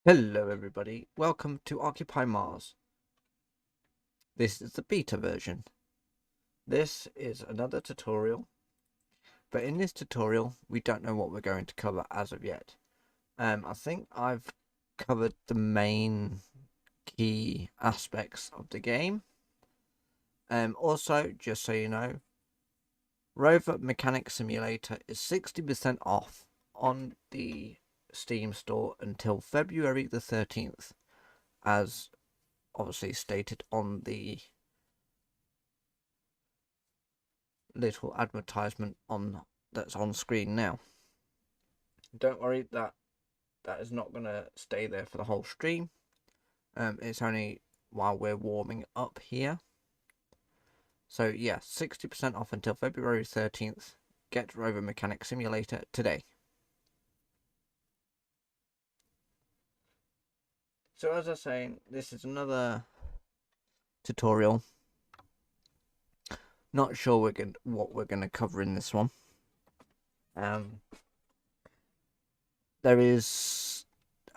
Hello everybody, welcome to Occupy Mars. This is the beta version. This is another tutorial, but in this tutorial we don't know what we're going to cover as of yet. I think I've covered the main key aspects of the game. Also, just so you know, Rover Mechanic Simulator is 60% off on the Steam store until February the 13th, as obviously stated on the little advertisement that's on screen now. Don't worry, that is not going to stay there for the whole stream. It's only while we're warming up here. So yeah, 60% off until February 13th. Get Rover Mechanic Simulator today. So as I was saying, this is another tutorial. Not sure what we're going to cover in this one. There is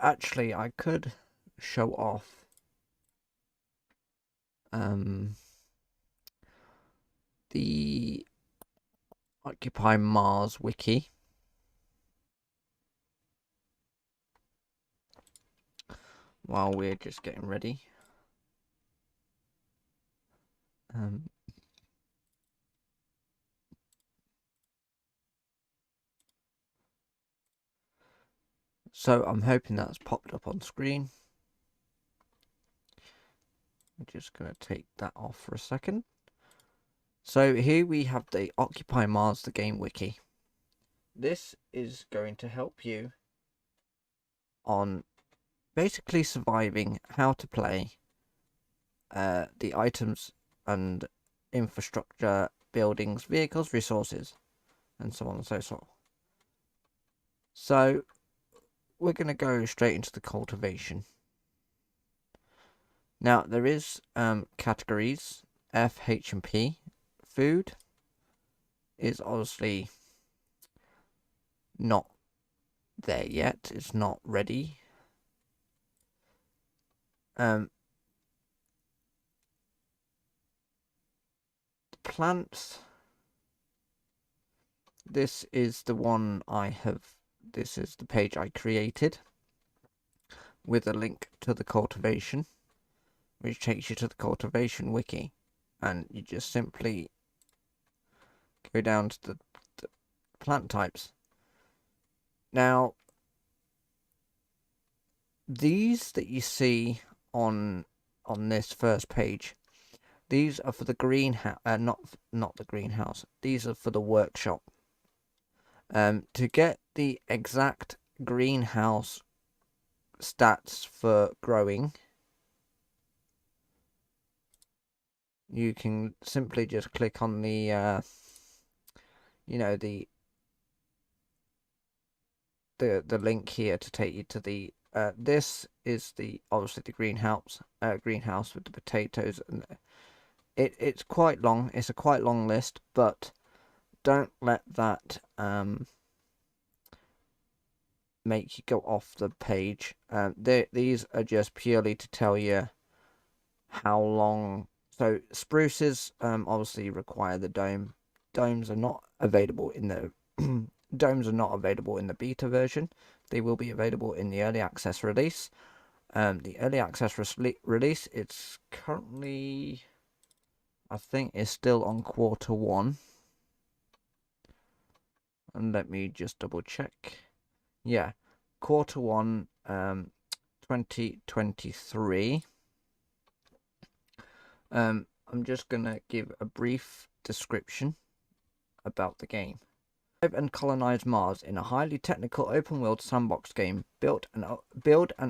actually, I could show off the Occupy Mars wiki, while we're just getting ready. So I'm hoping that's popped up on screen. I'm just going to take that off for a second. So here we have the Occupy Mars the game wiki. This is going to help you on basically surviving, how to play, the items and infrastructure, buildings, vehicles, resources, and so on and so forth. So we're going to go straight into the cultivation. Now there is categories F, H, and P. Food is obviously not there yet. It's not ready. Plants. This is the one I have. This is the page I created with a link to the cultivation, which takes you to the cultivation wiki, and you just simply go down to the plant types. Now, these that you see on this first page, these are for the greenhouse, not the greenhouse. These are for the workshop. To get the exact greenhouse stats for growing, you can simply just click on the the link here to take you to the this is the obviously the greenhouse with the potatoes, and it's quite long. It's a quite long list, but don't let that make you go off the page. These are just purely to tell you how long. So spruces obviously require the dome. Domes are not available in the domes are not available in the beta version. They will be available in the early access release. The early access release, it's currently, I think, is still on Q1. And let me just double check. Yeah, Q1 2023. I'm just gonna give a brief description about the game. And colonize Mars in a highly technical open-world sandbox game. Build and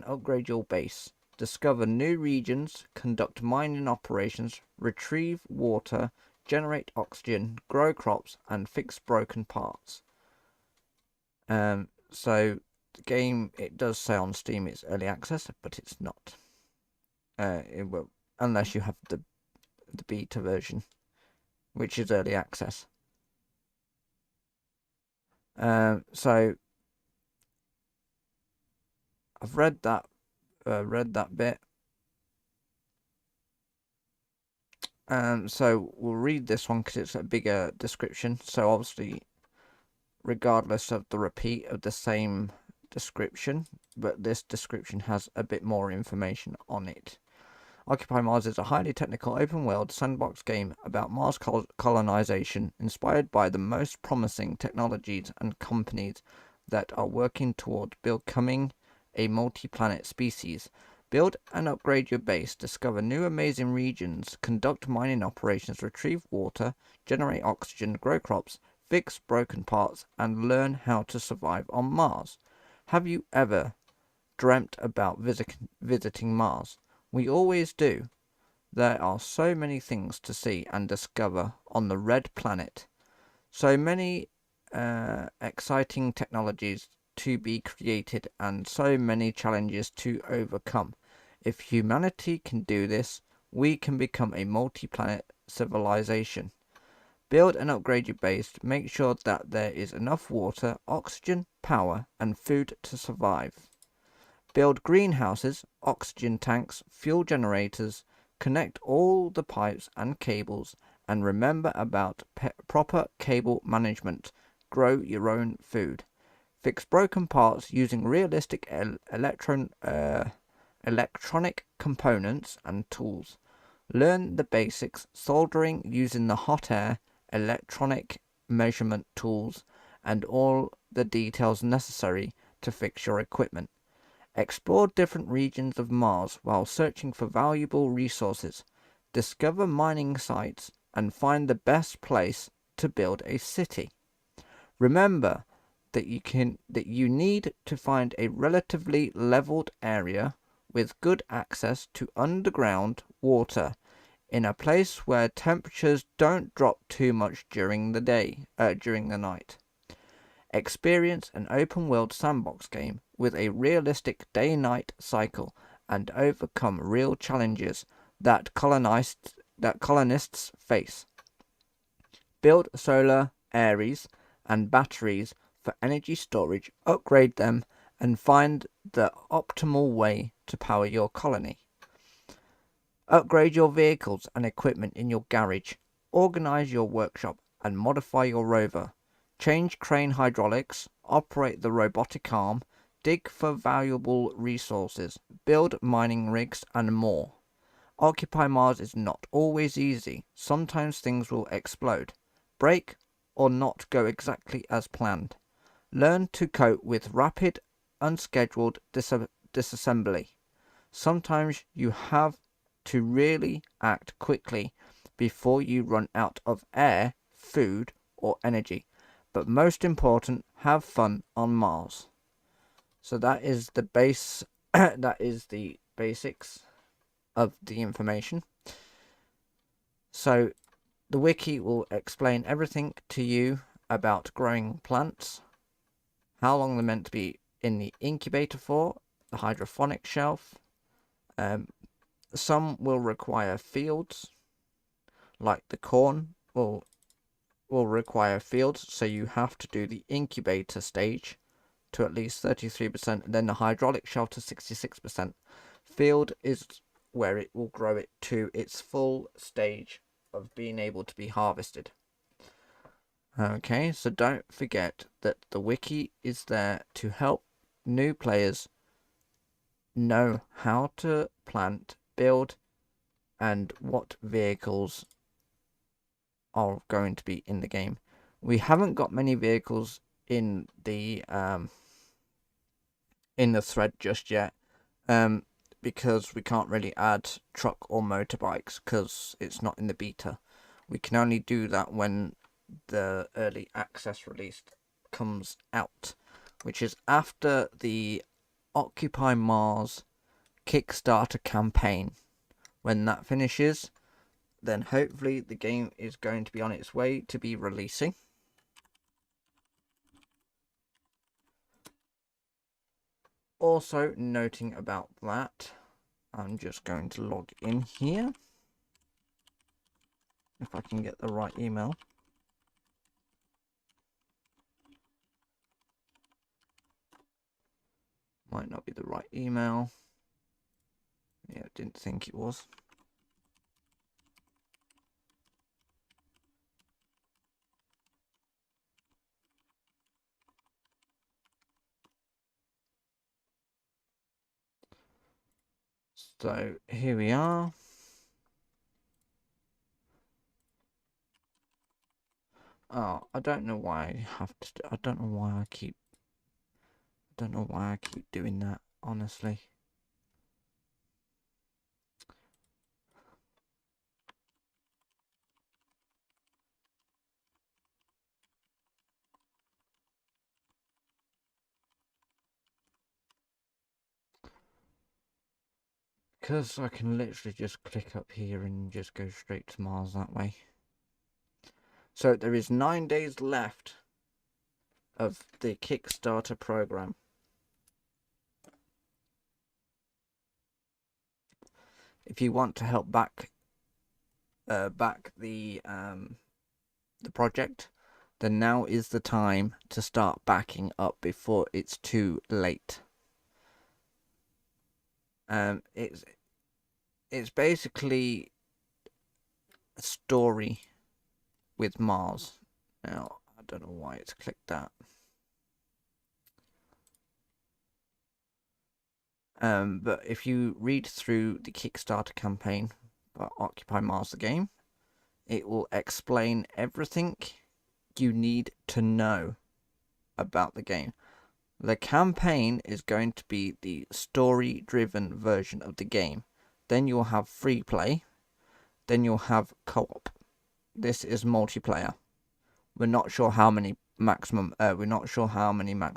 upgrade your base. Discover new regions. Conduct mining operations. Retrieve water. Generate oxygen. Grow crops and fix broken parts. So the game, it does say on Steam it's early access, but it's not. It will, unless you have the beta version, which is early access. So I've read that bit. So we'll read this one because it's a bigger description. So obviously, regardless of the repeat of the same description, but this description has a bit more information on it. Occupy Mars is a highly technical open-world sandbox game about Mars colonization, inspired by the most promising technologies and companies that are working toward becoming a multi-planet species. Build and upgrade your base, discover new amazing regions, conduct mining operations, retrieve water, generate oxygen, grow crops, fix broken parts, and learn how to survive on Mars. Have you ever dreamt about visiting Mars? We always do. There are so many things to see and discover on the red planet. So many exciting technologies to be created and so many challenges to overcome. If humanity can do this, we can become a multi-planet civilization. Build and upgrade your base. Make sure that there is enough water, oxygen, power, and food to survive. Build greenhouses, oxygen tanks, fuel generators, connect all the pipes and cables, and remember about proper cable management. Grow your own food. Fix broken parts using realistic electronic components and tools. Learn the basics, soldering using the hot air, electronic measurement tools, and all the details necessary to fix your equipment. Explore different regions of Mars while searching for valuable resources. Discover mining sites and find the best place to build a city. Remember that you need to find a relatively leveled area with good access to underground water in a place where temperatures don't drop too much during the night. Experience an open-world sandbox game with a realistic day-night cycle and overcome real challenges that colonists face. Build solar arrays and batteries for energy storage, upgrade them, and find the optimal way to power your colony. Upgrade your vehicles and equipment in your garage. Organize your workshop and modify your rover. Change crane hydraulics, operate the robotic arm, dig for valuable resources, build mining rigs, and more. Occupy Mars is not always easy. Sometimes things will explode, break, or not go exactly as planned. Learn to cope with rapid, unscheduled disassembly. Sometimes you have to really act quickly before you run out of air, food, or energy. But most important, have fun on Mars. So that is the that is the basics of the information. So the wiki will explain everything to you about growing plants, how long they're meant to be in the incubator for, the hydroponic shelf. Some will require fields, like the corn will require fields, so you have to do the incubator stage to at least 33%, and then the hydraulic shelf to 66%. Field is where it will grow it to its full stage of being able to be harvested. Okay, so don't forget that the wiki is there to help new players know how to plant, build, and what vehicles are going to be in the game. We haven't got many vehicles in the thread just yet, because we can't really add truck or motorbikes because it's not in the beta. We can only do that when the early access release comes out, which is after the Occupy Mars Kickstarter campaign. When that finishes, then hopefully the game is going to be on its way to be releasing. Also noting about that, I'm just going to log in here. If I can get the right email. Might not be the right email. Yeah, I didn't think it was. So here we are. Oh, I don't know why I have to. I don't know why I keep doing that, honestly. Because I can literally just click up here and just go straight to Mars that way. So there is 9 days left of the Kickstarter program. If you want to help back the project, then now is the time to start backing up before it's too late. It's basically a story with Mars. Now, I don't know why it's clicked that. But if you read through the Kickstarter campaign for Occupy Mars the game, it will explain everything you need to know about the game. The campaign is going to be the story-driven version of the game. Then you'll have free play. Then you'll have co-op. This is multiplayer. We're not sure how many max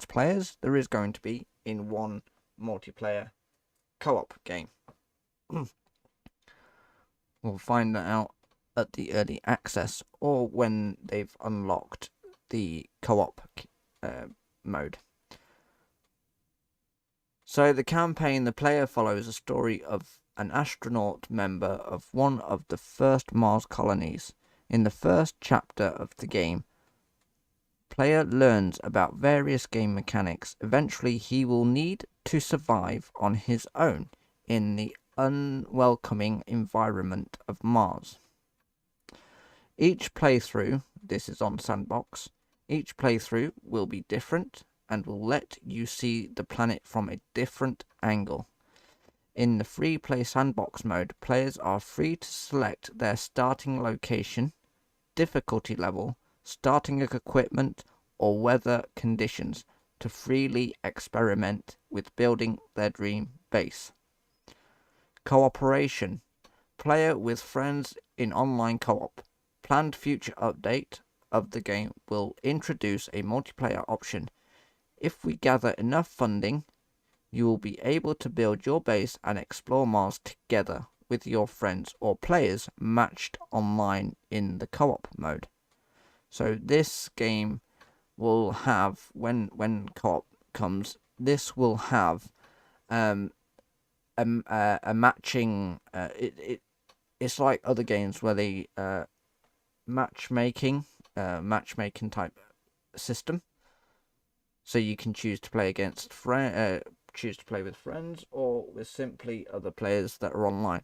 players there is going to be in one multiplayer co-op game. We'll find that out at the early access or when they've unlocked the co-op mode. So the campaign, the player follows a story of an astronaut member of one of the first Mars colonies. In the first chapter of the game, player learns about various game mechanics. Eventually, he will need to survive on his own in the unwelcoming environment of Mars. Each playthrough, this is on Sandbox, each playthrough will be different and will let you see the planet from a different angle. In the free play sandbox mode, players are free to select their starting location, difficulty level, starting equipment, or weather conditions to freely experiment with building their dream base. Cooperation. Player with friends in online co-op. Planned future update of the game will introduce a multiplayer option. If we gather enough funding, you will be able to build your base and explore Mars together with your friends or players matched online in the co-op mode. So this game will have, when co-op comes, this will have a matching. It's like other games where they matchmaking type system. So you can choose to play choose to play with friends or with simply other players that are online.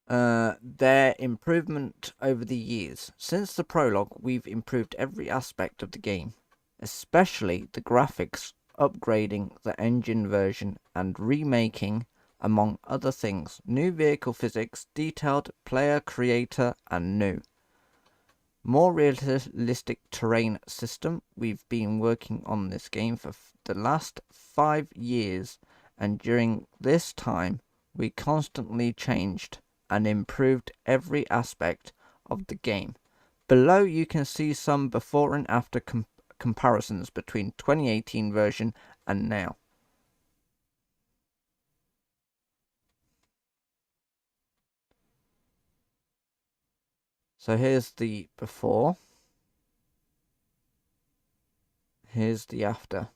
Their improvement over the years. Since the prologue, we've improved every aspect of the game, especially the graphics, upgrading the engine version and remaking, among other things, new vehicle physics, detailed player creator, and new. More realistic terrain system. We've been working on this game for the last 5 years, and during this time, we constantly changed and improved every aspect of the game. Below you can see some before and after comparisons between 2018 version and now. So here's the before. Here's the after.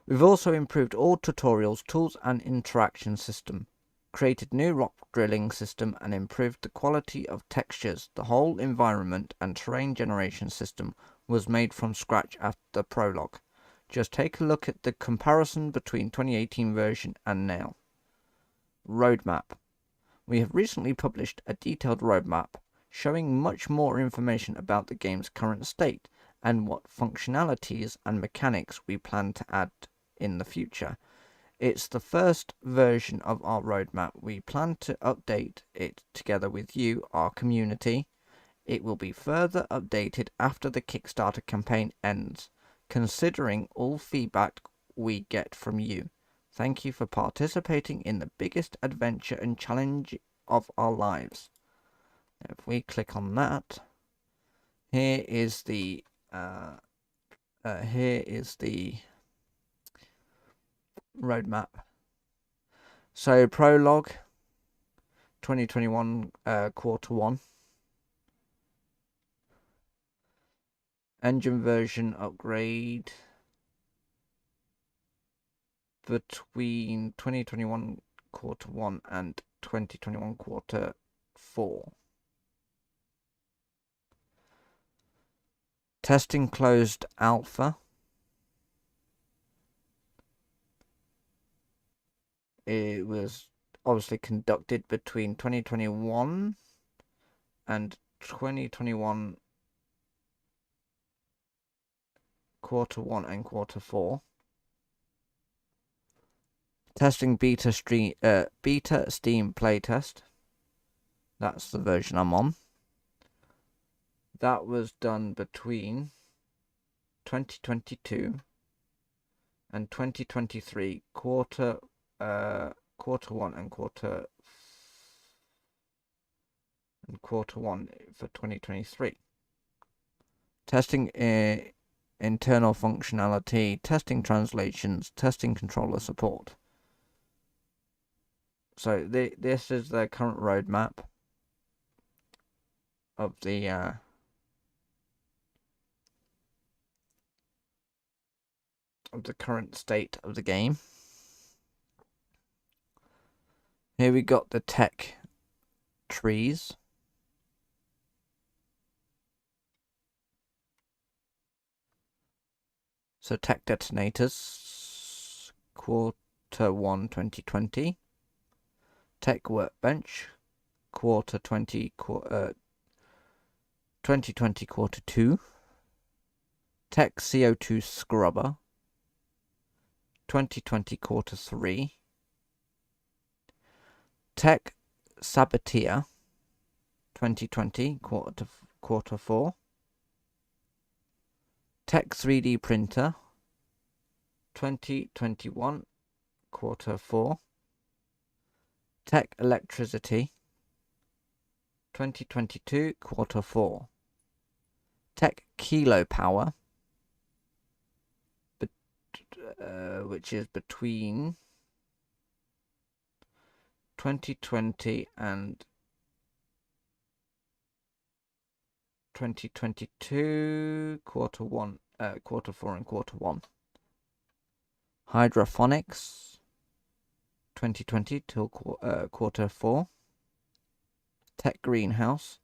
We've also improved all tutorials, tools and interaction system, created new rock drilling system and improved the quality of textures. The whole environment and terrain generation system was made from scratch after the prologue. Just take a look at the comparison between 2018 version and now. Roadmap. We have recently published a detailed roadmap showing much more information about the game's current state and what functionalities and mechanics we plan to add in the future. It's the first version of our roadmap. We plan to update it together with you, our community. It will be further updated after the Kickstarter campaign ends, considering all feedback we get from you. Thank you for participating in the biggest adventure and challenge of our lives. If we click on that, here is the roadmap. So prologue, 2021 quarter 1. Engine version upgrade between 2021 quarter 1 and 2021 quarter 4. Testing closed alpha. It was obviously conducted between 2021 and 2021 quarter 1 and quarter 4. Testing beta Steam playtest. That's the version I'm on. That was done between 2022 and 2023 quarter 1 and quarter 1 for 2023. Testing internal functionality, testing translations, testing controller support. So this is the current roadmap of the current state of the game. Here we got the tech trees. So tech detonators, quarter 1 2020. Tech workbench, quarter 2020 quarter 2. Tech CO2 scrubber, 2020 quarter 3. Tech saboteur, 2020 quarter 4. Tech 3D printer, 2021 quarter 4. Tech electricity, 2022 quarter 4. Tech kilo power, which is between 2020 and 2022 quarter 1, quarter 4 and quarter 1. Hydroponics, 2020 till quarter 4. Tech greenhouse,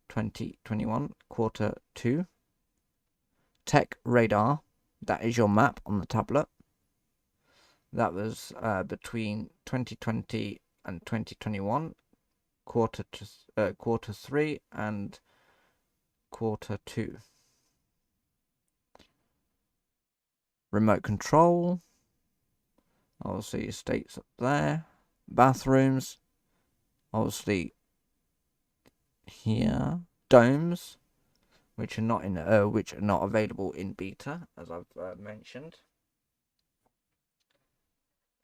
2021 quarter 2. Tech radar, that is your map on the tablet. That was between 2020 and 2021 quarter 3 and quarter 2. Remote control, obviously states up there. Bathrooms, obviously here. Domes, which are not available in beta, as I've mentioned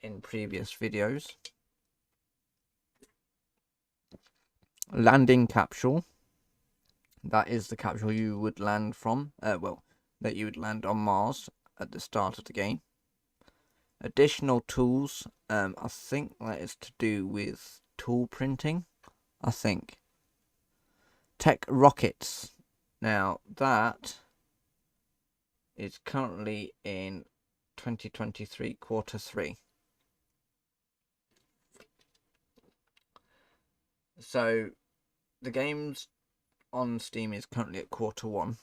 in previous videos. Landing capsule, that is the capsule you would land from, that you would land on Mars at the start of the game. Additional tools, I think that is to do with tool printing, I think. Tech rockets, now that is currently in 2023 quarter 3. So the game's on Steam is currently at quarter 1.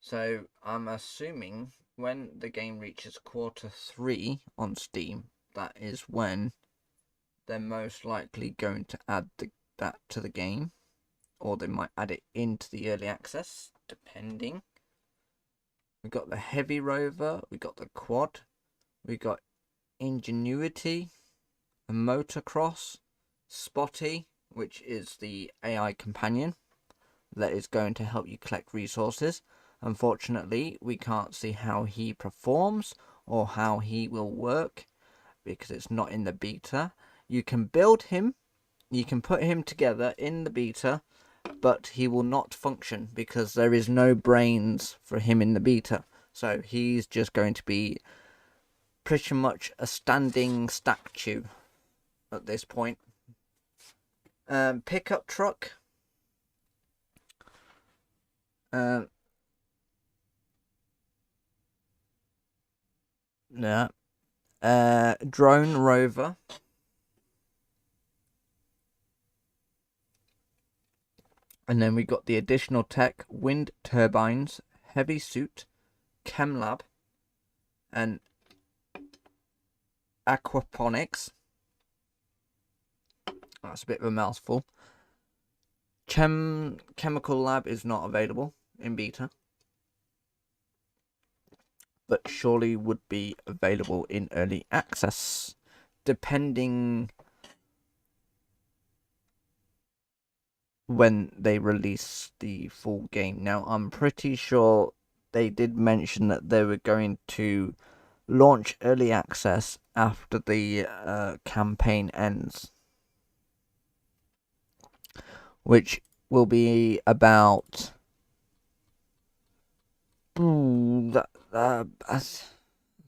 So I'm assuming when the game reaches quarter 3 on Steam, that is when they're most likely going to add that to the game, or they might add it into the early access, depending. We got the heavy rover, we got the quad, we got ingenuity, a motocross, Spotty, which is the AI companion that is going to help you collect resources. Unfortunately, we can't see how he performs or how he will work because it's not in the beta. You can build him, you can put him together in the beta, but he will not function because there is no brains for him in the beta. So he's just going to be pretty much a standing statue at this point. Pickup truck. Drone rover. And then we got the additional tech, wind turbines, heavy suit, chem lab, and aquaponics. That's a bit of a mouthful. Chemical lab is not available. in beta, but surely would be available in early access, depending when they release the full game. Now, I'm pretty sure they did mention that they were going to launch early access after the campaign ends, which will be about I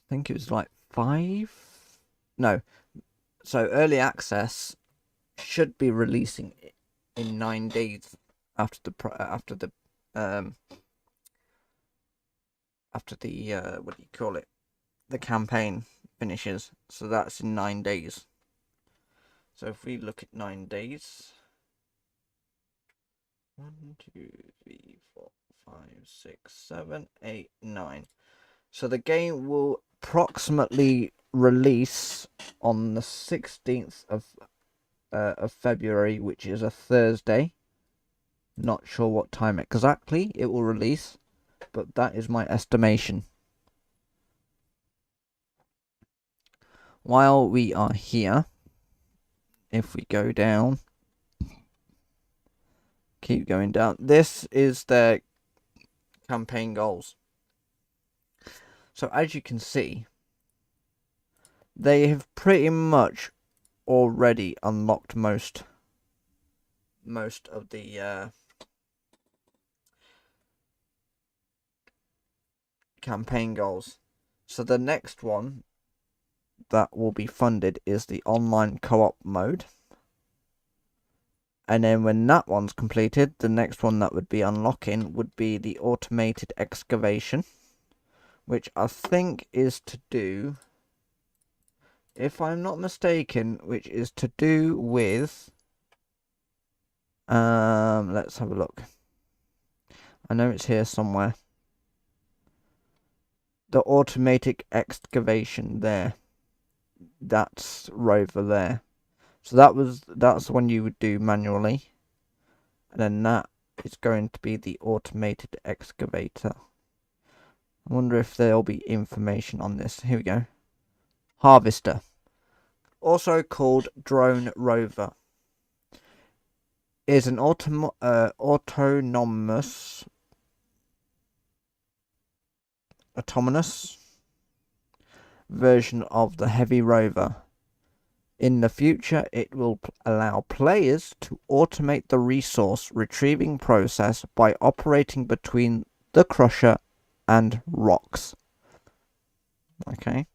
think it was like 5. No, so early access should be releasing in 9 days after the what do you call it, the campaign finishes. So that's in 9 days. So if we look at 9 days, 1, 2, 3, 4, 5, 6, 7, 8, 9. So the game will approximately release on the 16th of February, which is a Thursday. Not sure what time exactly it will release, but that is my estimation. While we are here, if we go down, keep going down, this is their campaign goals. So as you can see, they have pretty much already unlocked most of the campaign goals. So the next one that will be funded is the online co-op mode. And then when that one's completed, the next one that would be unlocking would be the automated excavation, which I think is to do, if I'm not mistaken, which is to do with let's have a look. I know it's here somewhere. The automatic excavation there. That's Rover there. So that's the one you would do manually. And then that is going to be the automated excavator. I wonder if there'll be information on this. Here we go. Harvester. Also called Drone Rover. Is an autonomous version of the heavy rover. In the future, it will allow players to automate the resource retrieving process by operating between the crusher and rocks. Okay.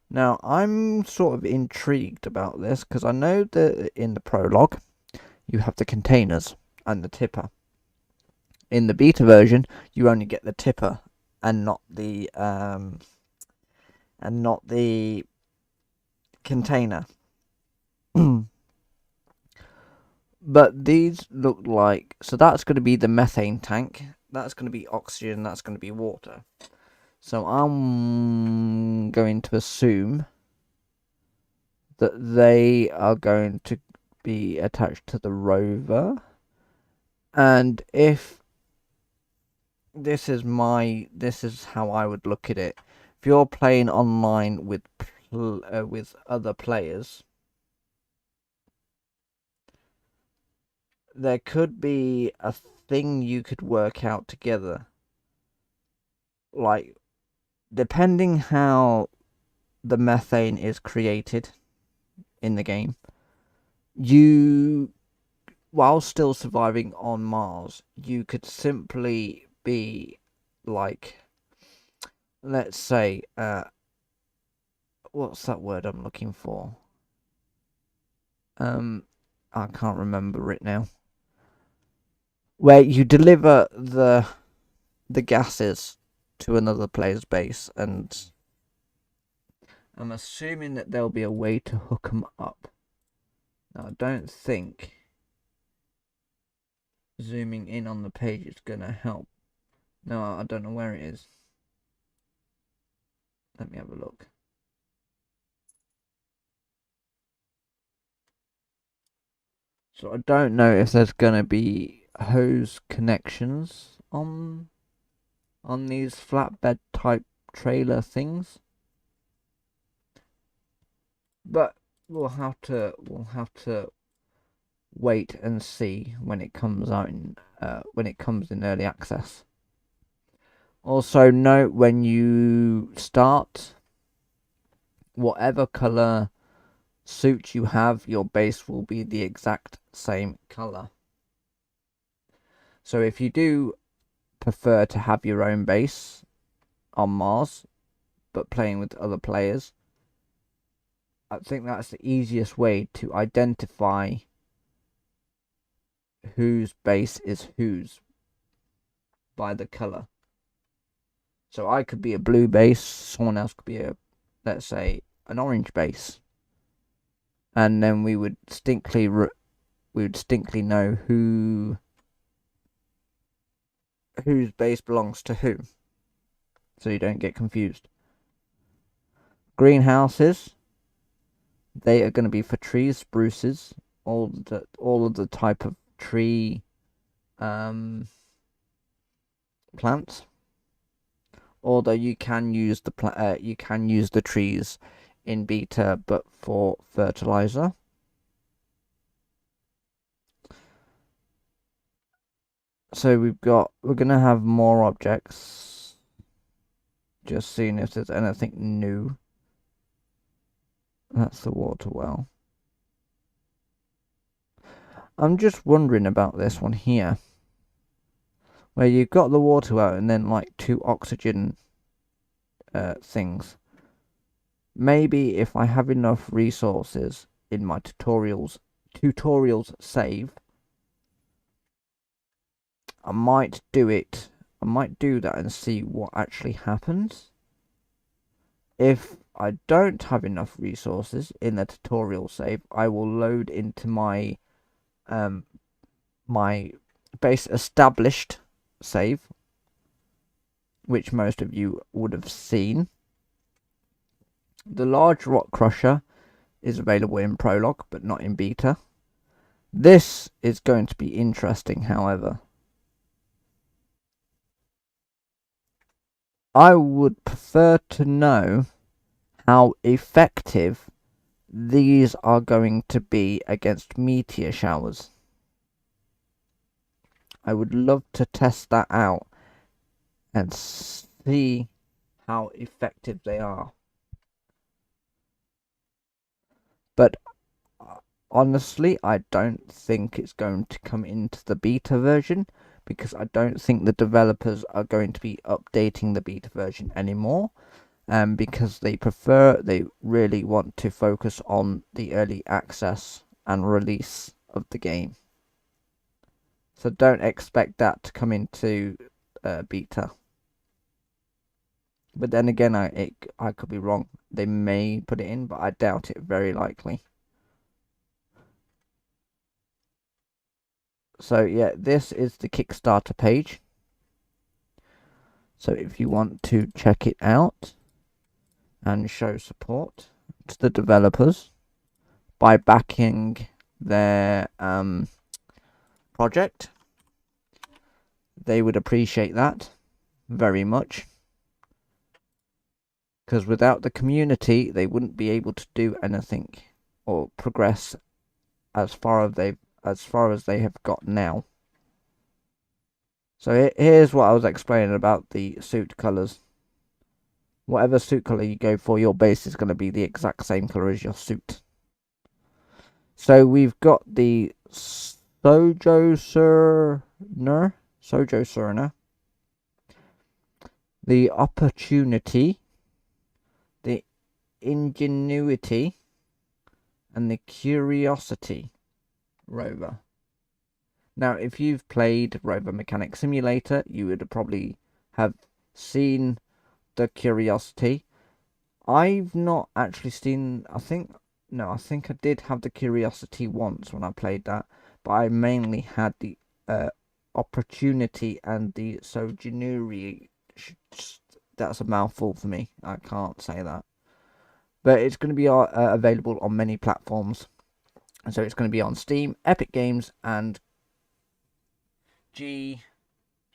Now, I'm sort of intrigued about this because I know that in the prologue, you have the containers and the tipper. In the beta version, you only get the tipper and not the container. But these look like, so that's going to be the methane tank, that's going to be oxygen, that's going to be water. So I'm going to assume that they are going to be attached to the rover. And if this is how I would look at it. If you're playing online with other players, there could be a thing you could work out together. Like, depending how the methane is created in the game, you, while still surviving on Mars, you could simply be like, let's say, what's that word I'm looking for? I can't remember it now. Where you deliver the gases to another player's base, and I'm assuming that there'll be a way to hook them up. Now, I don't think zooming in on the page is going to help. No, I don't know where it is. Let me have a look. So I don't know if there's going to be hose connections on these flatbed type trailer things, but we'll have to wait and see when it comes out when it comes in early access. Also note, when you start, whatever color suit you have, your base will be the exact same color. So if you do prefer to have your own base on Mars but playing with other players, I think that's the easiest way to identify whose base is whose, by the color. So I could be a blue base, someone else could be let's say, an orange base, and then we would distinctly know whose base belongs to who, so you don't get confused. Greenhouses, they are going to be for trees, spruces, all of the type of tree plants. Although you can use the trees in beta, but for fertilizer. So we're gonna have more objects. Just seeing if there's anything new. That's the water well. I'm just wondering about this one here, where you've got the water well and then like 2 oxygen things. Maybe if I have enough resources in my tutorials save, I might do it. I might do that and see what actually happens. If I don't have enough resources in the tutorial save, I will load into my my base established save, which most of you would have seen. The large rock crusher is available in prologue but not in beta. This is going to be interesting, however. I would prefer to know how effective these are going to be against meteor showers. I would love to test that out and see how effective they are. But honestly, I don't think it's going to come into the beta version, because I don't think the developers are going to be updating the beta version anymore, because they really want to focus on the early access and release of the game. So don't expect that to come into beta. But then again, I could be wrong. They may put it in, but I doubt it very likely. So yeah, this is the Kickstarter page. So if you want to check it out and show support to the developers by backing their project, they would appreciate that very much. Because without the community, they wouldn't be able to do anything or progress as far as they have got now. So here's what I was explaining about the suit colors. Whatever suit color you go for, your base is going to be the exact same color as your suit. So we've got the Sojo Surner, the Opportunity, the Ingenuity, and the Curiosity rover. Now, if you've played Rover Mechanic Simulator, you would probably have seen the Curiosity. I've not actually seen, I think I did have the Curiosity once when I played that, but I mainly had the Opportunity and the Sojourner. That's a mouthful for me. I can't say that. But it's going to be available on many platforms. So it's going to be on Steam, Epic Games, and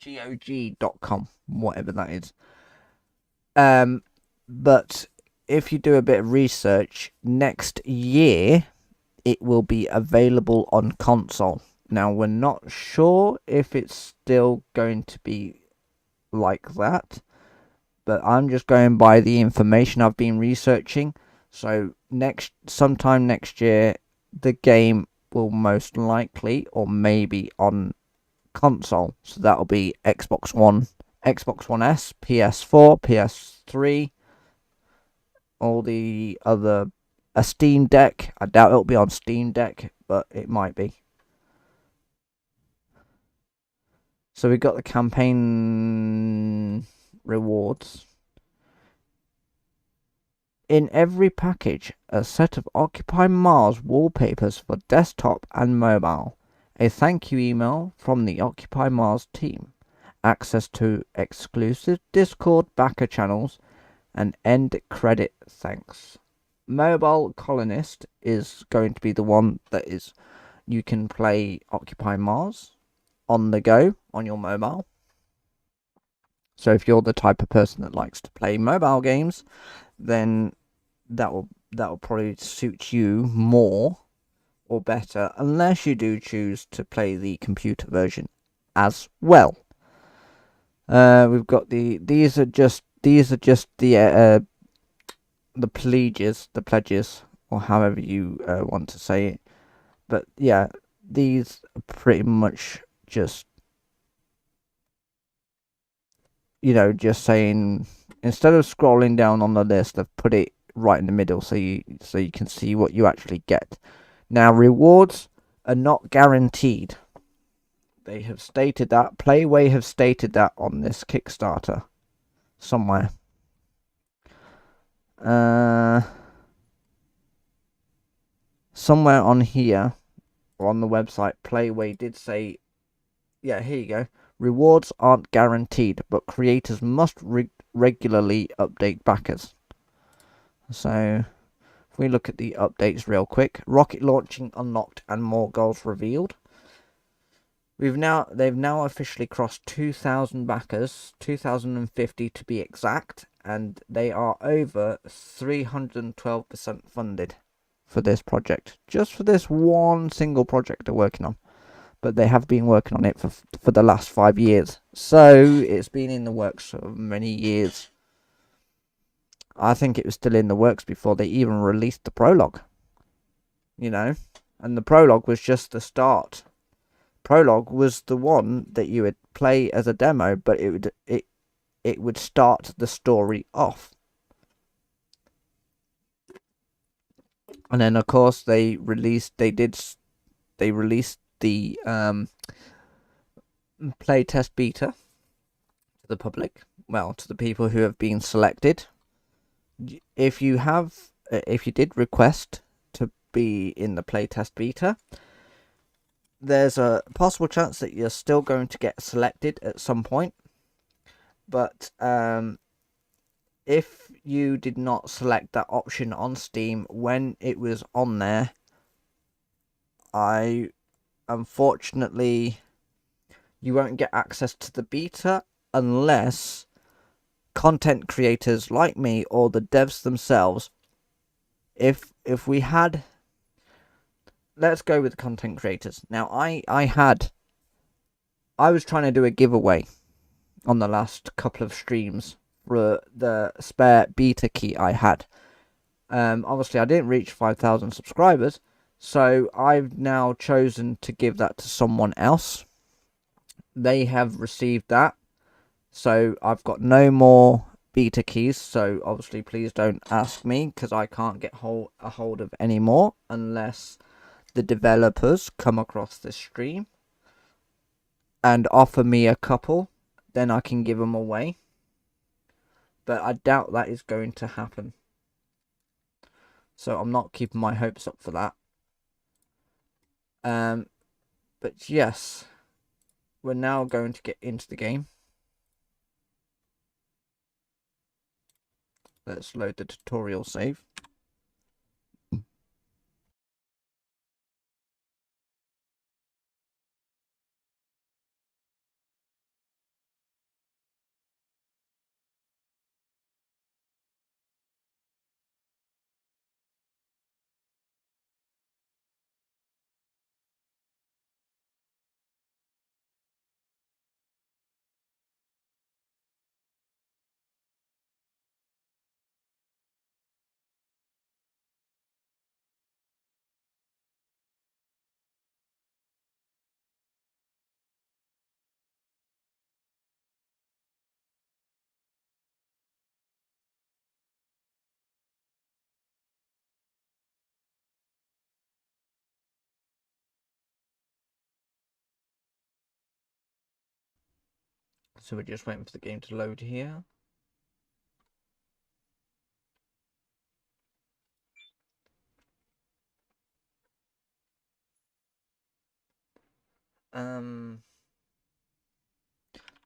gog.com, whatever that is. But if you do a bit of research, next year it will be available on console. Now, we're not sure if it's still going to be like that, but I'm just going by the information I've been researching. So sometime next year, the game will most likely, or maybe, on console. So that'll be Xbox One, Xbox One S, PS4, PS3, all the other, a Steam Deck. I doubt it'll be on Steam Deck, but it might be. So we got the campaign rewards. In every package, a set of Occupy Mars wallpapers for desktop and mobile, a thank you email from the Occupy Mars team, access to exclusive Discord backer channels, and end credit thanks. Mobile Colonist is going to be the one that is you can play Occupy Mars on the go on your mobile. So if you're the type of person that likes to play mobile games, then that will probably suit you more or better, unless you do choose to play the computer version as well. We've got these are just the pledges, or however you want to say it. But yeah, these are pretty much just, just saying, instead of scrolling down on the list, they've put it right in the middle so you can see what you actually get. Now, rewards are not guaranteed. They have stated that. Playway have stated that on this Kickstarter somewhere. Somewhere on here, or on the website, Playway did say, yeah, here you go. Rewards aren't guaranteed, but creators must regularly update backers. So, if we look at the updates real quick, rocket launching unlocked and more goals revealed. They've now officially crossed 2,000 backers, 2,050 to be exact, and they are over 312% funded for this project. Just for this one single project they're working on. But they have been working on it for the last 5 years. So it's been in the works for many years. I think it was still in the works before they even released the prologue. And the prologue was just the start. Prologue was the one that you would play as a demo, but it would start the story off. And then of course they released the playtest beta to the public, to the people who have been selected. If you did request to be in the playtest beta, there's a possible chance that you're still going to get selected at some point. But if you did not select that option on Steam when it was on there, unfortunately, you won't get access to the beta unless content creators like me or the devs themselves, if we had, let's go with content creators. Now, I was trying to do a giveaway on the last couple of streams for the spare beta key I had. Obviously, I didn't reach 5,000 subscribers, so I've now chosen to give that to someone else. They have received that, so I've got no more beta keys. So obviously, please don't ask me, because I can't get a hold of any more unless the developers come across this stream and offer me a couple. Then I can give them away. But I doubt that is going to happen. So I'm not keeping my hopes up for that. But yes, we're now going to get into the game. Let's load the tutorial save. So we're just waiting for the game to load here.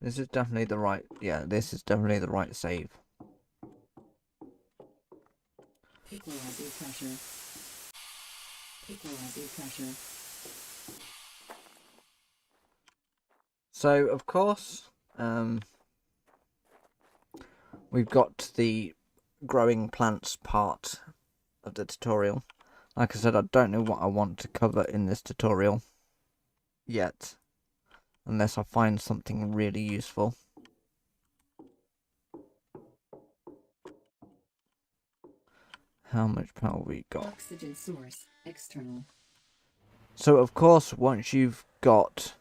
This is definitely the right, yeah, this is definitely the right save. Equalizer pressure. Equalizer pressure. So, of course, we've got the growing plants part of the tutorial. Like I said, I don't know what I want to cover in this tutorial yet, unless I find something really useful. How much power we got? Oxygen source external. So of course, once you've got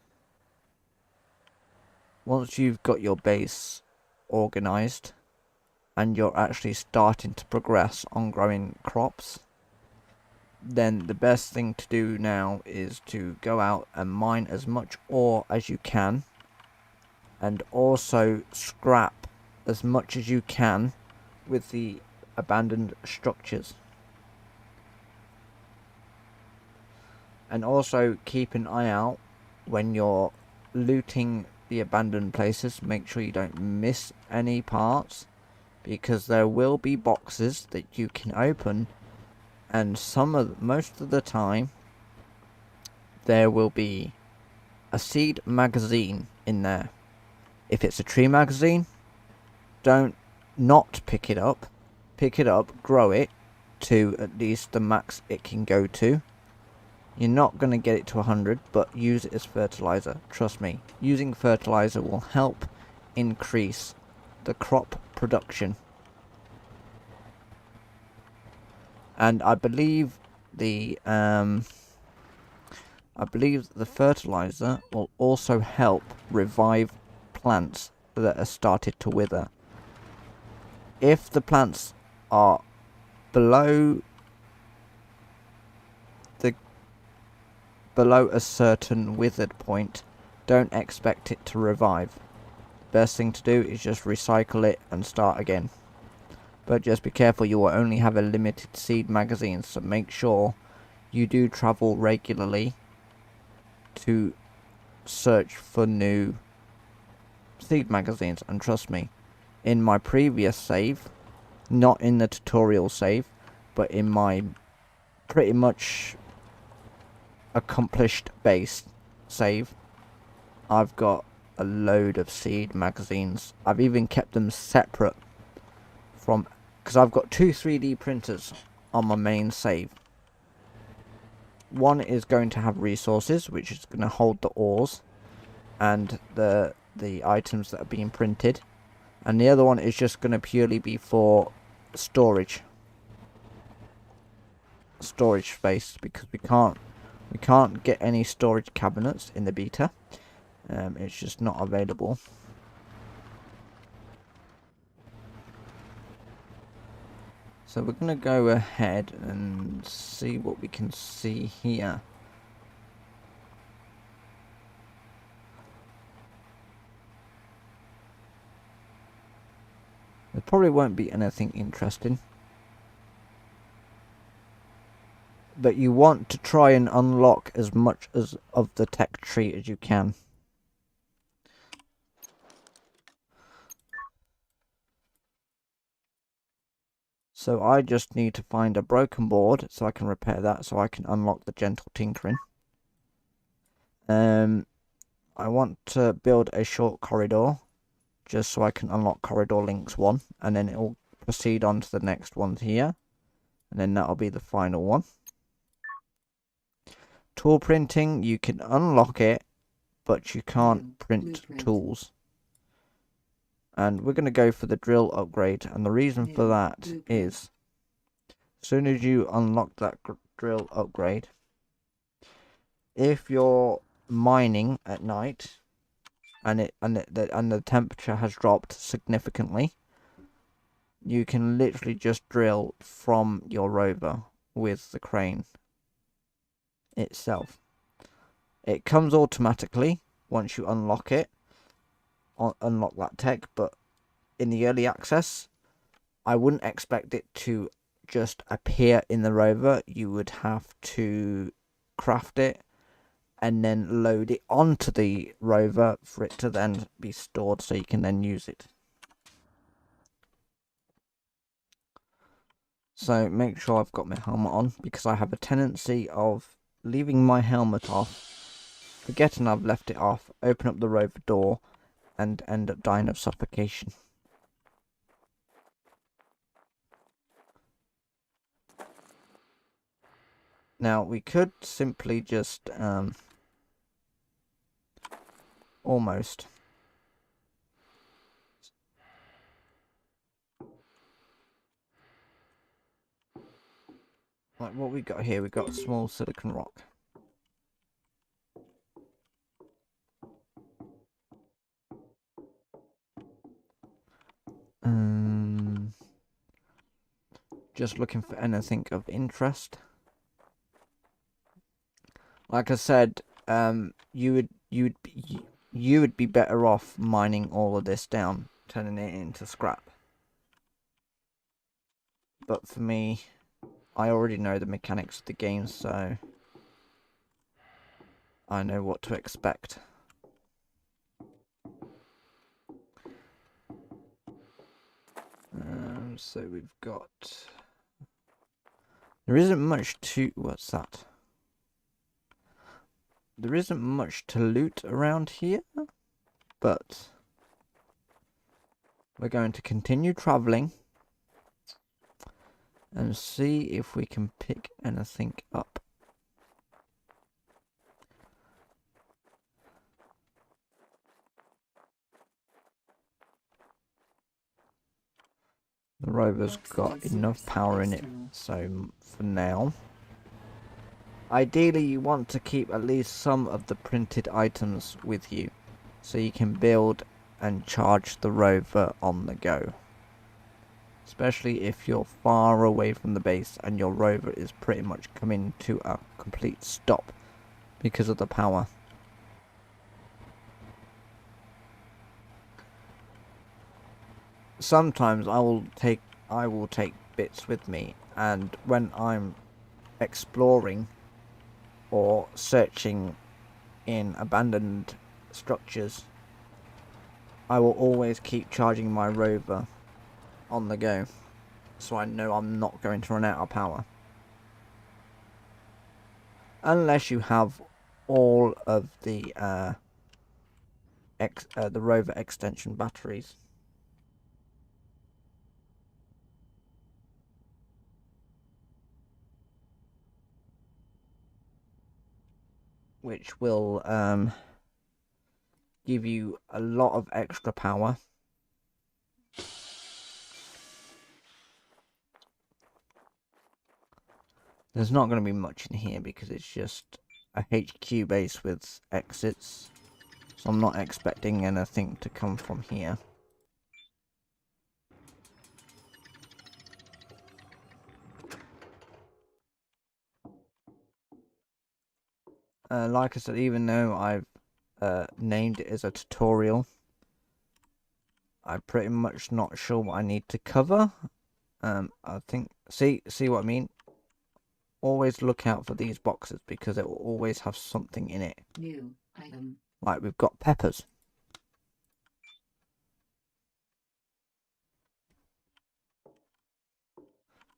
your base organized and you're actually starting to progress on growing crops, then the best thing to do now is to go out and mine as much ore as you can, and also scrap as much as you can with the abandoned structures. And also keep an eye out when you're looting the abandoned places. Make sure you don't miss any parts, because there will be boxes that you can open, and most of the time there will be a seed magazine in there. If it's a tree magazine, don't not pick it up. Pick it up, grow it to at least the max it can go to. You're not going to get it to 100, but use it as fertilizer. Trust me, using fertilizer will help increase the crop production. And I believe the fertilizer will also help revive plants that are started to wither. If the plants are below a certain withered point, don't expect it to revive. The best thing to do is just recycle it and start again. But just be careful, you will only have a limited seed magazine, so make sure you do travel regularly to search for new seed magazines. And trust me, in my previous save, not in the tutorial save, but in my pretty much accomplished base save, I've got a load of seed magazines. I've even kept them separate from, because I've got 2 3D printers on my main save. One is going to have resources, which is going to hold the ores and the items that are being printed, and the other one is just going to purely be for storage space, because we can't get any storage cabinets in the beta. It's just not available. So we're going to go ahead and see what we can see here. There probably won't be anything interesting, but you want to try and unlock as much of the tech tree as you can. So I just need to find a broken board so I can repair that, so I can unlock the gentle tinkering. I want to build a short corridor just so I can unlock corridor links 1, and then it will proceed on to the next one here, and then that'll be the final one. Tool printing, you can unlock it, but you can't print tools. And we're going to go for the drill upgrade, and the reason for that is, as soon as you unlock that drill upgrade, if you're mining at night and the temperature has dropped significantly, you can literally just drill from your rover with the crane itself. It comes automatically once you unlock it, unlock that tech, but in the early access, I wouldn't expect it to just appear in the rover. You would have to craft it and then load it onto the rover for it to then be stored so you can then use it. So make sure I've got my helmet on, because I have a tendency of leaving my helmet off, forgetting I've left it off, open up the rover door, and end up dying of suffocation. Now we could simply just almost like what we got here. We got small silicon rock. Just looking for anything of interest. Like I said, you would be better off mining all of this down, turning it into scrap. But for me, I already know the mechanics of the game, so I know what to expect. So we've got... There isn't much to... What's that? There isn't much to loot around here, but we're going to continue traveling and see if we can pick anything up. The rover's got enough power in it, so for now. Ideally, you want to keep at least some of the printed items with you, so you can build and charge the rover on the go. Especially if you're far away from the base and your rover is pretty much coming to a complete stop because of the power. Sometimes I will take bits with me, and when I'm exploring or searching in abandoned structures, I will always keep charging my rover on the go, so I know I'm not going to run out of power. Unless you have all of the rover extension batteries. Which will give you a lot of extra power. There's not going to be much in here because it's just a HQ base with exits. So I'm not expecting anything to come from here. Like I said, even though I've named it as a tutorial, I'm pretty much not sure what I need to cover. I think, see what I mean? Always look out for these boxes because it will always have something in it. New item. Like we've got peppers.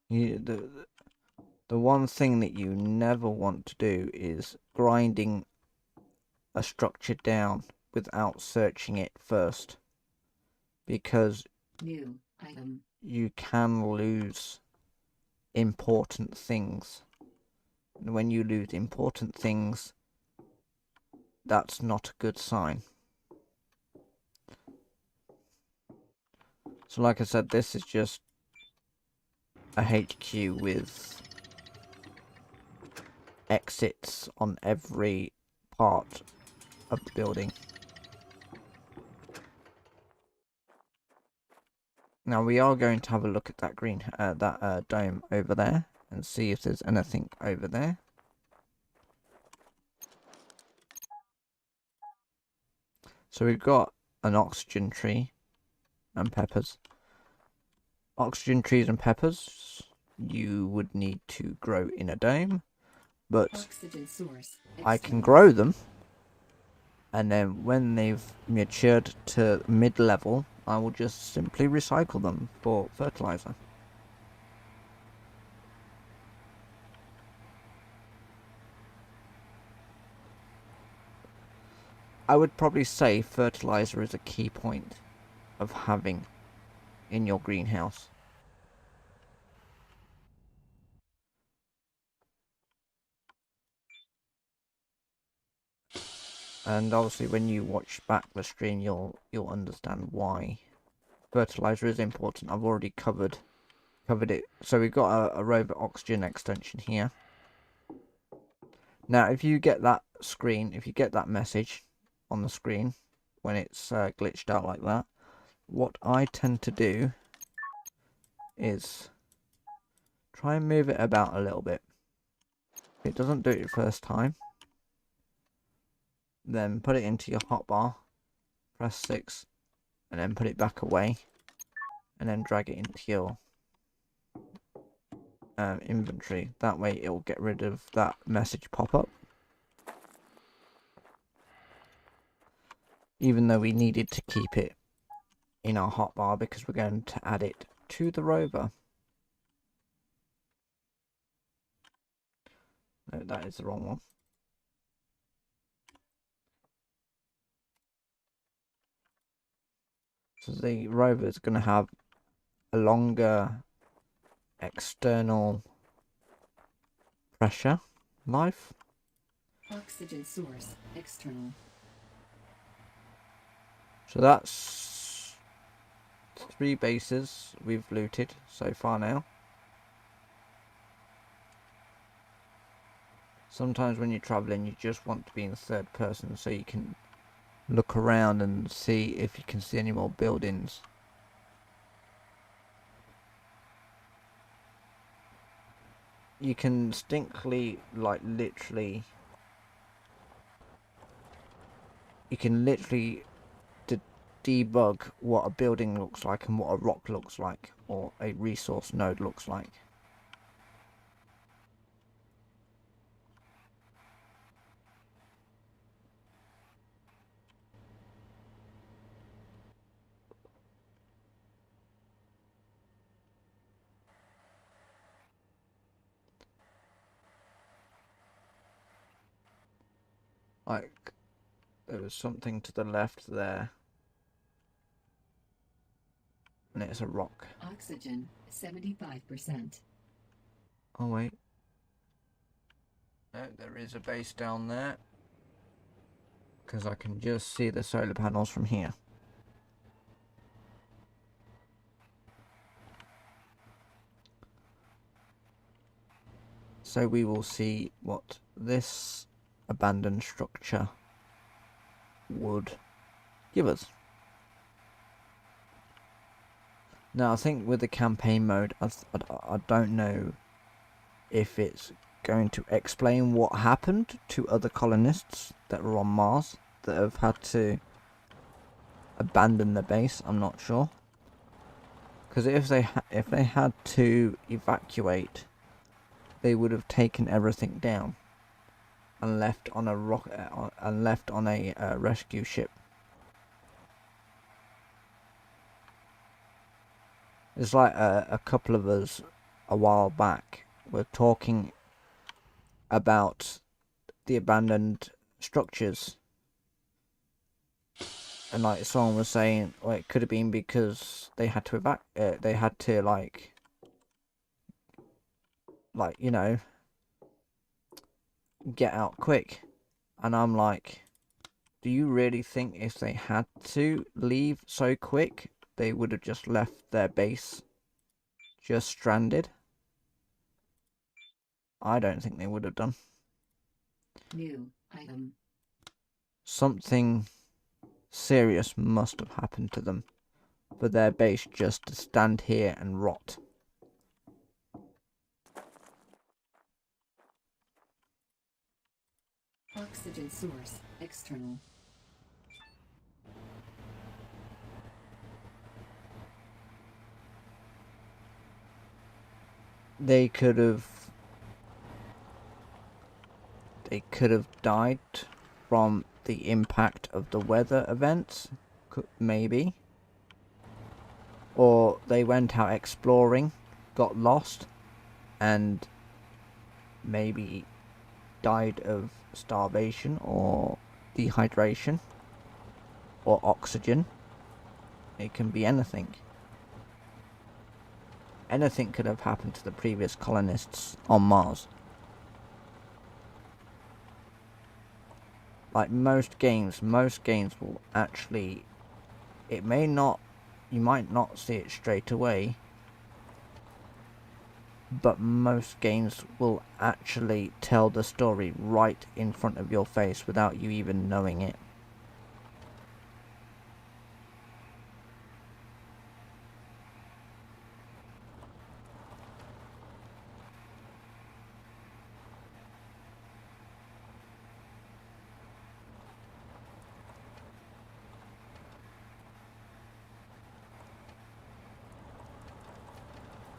The one thing that you never want to do is grinding a structure down without searching it first, because New item. you can lose important things. And when you lose important things, that's not a good sign. So like I said, this is just a HQ with exits on every part of the building. Now we are going to have a look at that dome over there and see if there's anything over there. So we've got an oxygen tree and peppers. Oxygen trees and peppers you would need to grow in a dome, but Oxygen source. I can External. grow them, and then when they've matured to mid-level, I will just simply recycle them for fertilizer. I would probably say fertilizer is a key point of having in your greenhouse. And obviously when you watch back the stream you'll understand why fertilizer is important. I've already covered it. So we've got a robot oxygen extension here. Now if you get that screen, if you get that message on the screen when it's glitched out like that, what I tend to do is try and move it about a little bit. If it doesn't do it the first time, then put it into your hotbar, press 6, and then put it back away, and then drag it into your inventory. That way it will get rid of that message pop-up. Even though we needed to keep it in our hotbar because we're going to add it to the rover. No, that is the wrong one. So the rover is going to have a longer external pressure life. Oxygen source. External. So that's 3 bases we've looted so far now. Sometimes when you're traveling you just want to be in third person so you can look around and see if you can see any more buildings. You can distinctly, like literally, you can literally debug what a building looks like and what a rock looks like, or a resource node looks like. Like, there was something to the left there, and it's a rock. Oxygen 75%. Oh wait. No, there is a base down there. Because I can just see the solar panels from here. So we will see what this abandoned structure would give us. Now I think with the campaign mode, I don't know if it's going to explain what happened to other colonists that were on Mars that have had to abandon the base. I'm not sure, because if they had to evacuate, they would have taken everything down and left on a rescue ship. It's like a couple of us a while back were talking about the abandoned structures, and like someone was saying, well, it could have been because they had to they had to like you know, get out quick, and I'm like, do you really think if they had to leave so quick they would have just left their base just stranded? I don't think they would have done. New item. Something serious must have happened to them for their base just to stand here and rot. Oxygen source. External. they could have died from the impact of the weather events, maybe, or they went out exploring, got lost, and maybe died of starvation or dehydration or oxygen. It can be anything. Anything could have happened to the previous colonists on Mars. Like most games will actually, you might not see it straight away, but most games will actually tell the story right in front of your face without you even knowing it.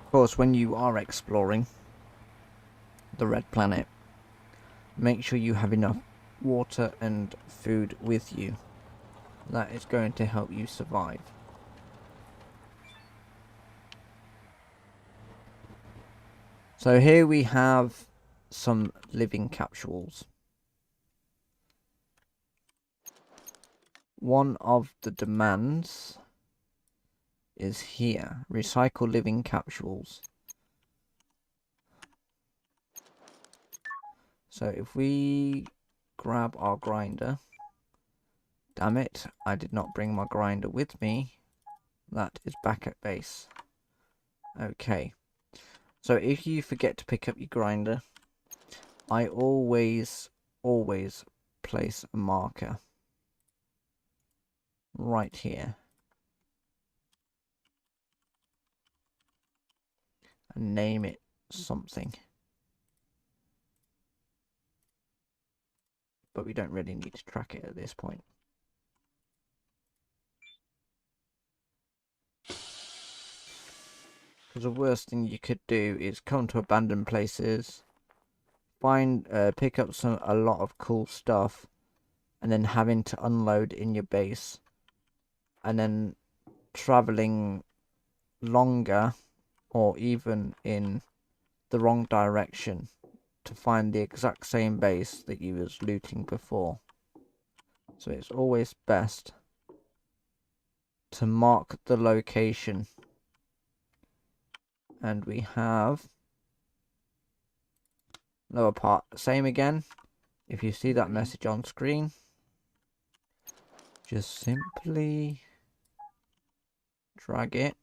Of course, when you are exploring the Red Planet, make sure you have enough water and food with you. That is going to help you survive. So here we have some living capsules. One of the demands is here. Recycle living capsules. So if we grab our grinder. Damn it, I did not bring my grinder with me. That is back at base. Okay. So if you forget to pick up your grinder, I always place a marker right here. And name it something. But we don't really need to track it at this point. Because the worst thing you could do is come to abandoned places, pick up a lot of cool stuff, and then having to unload in your base, and then traveling longer or even in the wrong direction to find the exact same base that you was looting before. So it's always best to mark the location. And we have lower part, same again. If you see that message on screen, just simply drag it,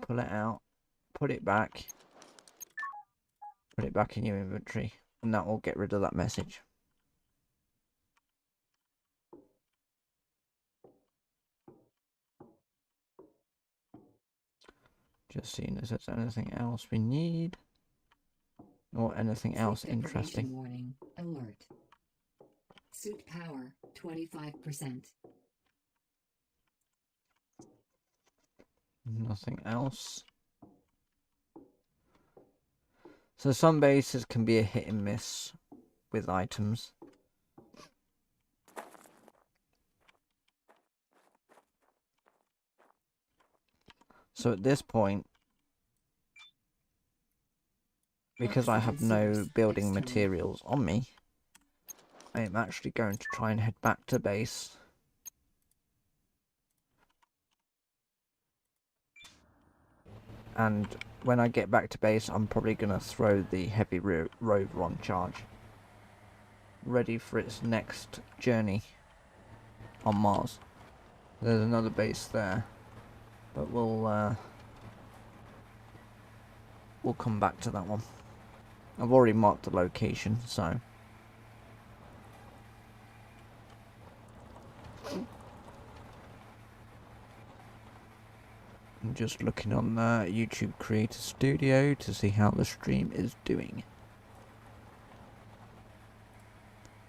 pull it out, put it back in your inventory, and that will get rid of that message. Just seeing if there's anything else we need or anything else interesting. Warning. Alert. Suit power 25%. Nothing else. So some bases can be a hit and miss with items. So at this point, because I have no building materials on me, I am actually going to try and head back to base. And when I get back to base, I'm probably going to throw the heavy rover on charge, ready for its next journey on Mars. There's another base there, but we'll come back to that one. I've already marked the location, so I'm just looking on YouTube Creator Studio to see how the stream is doing.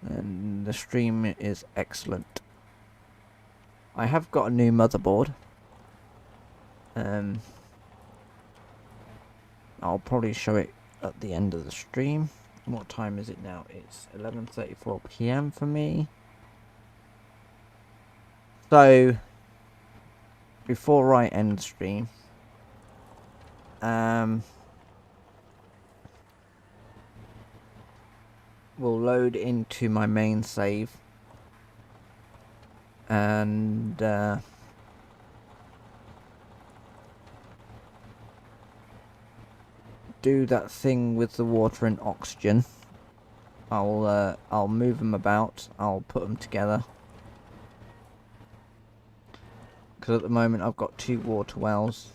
And the stream is excellent. I have got a new motherboard. I'll probably show it at the end of the stream. What time is it now? It's 11:34 p.m. for me. So before I end the stream, we'll load into my main save and do that thing with the water and oxygen. I'll move them about. I'll put them together. Because at the moment I've got 2 water wells.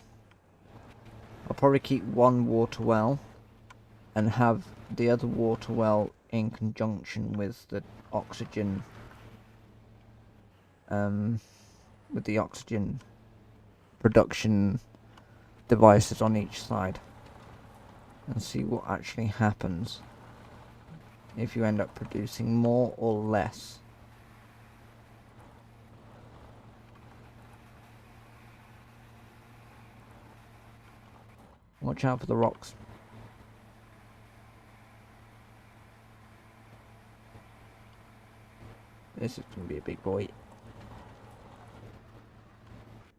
I'll probably keep 1 water well and have the other water well in conjunction with the oxygen. With the oxygen production devices on each side. And see what actually happens if you end up producing more or less. Watch out for the rocks. This is going to be a big boy.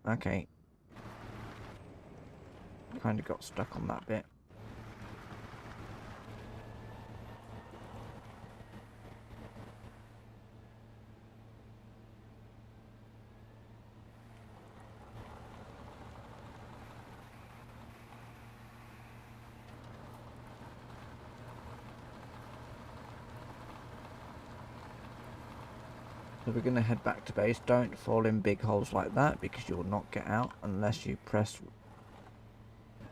Okay. Kind of got stuck on that bit. So we're going to head back to base. Don't fall in big holes like that because you'll not get out unless you press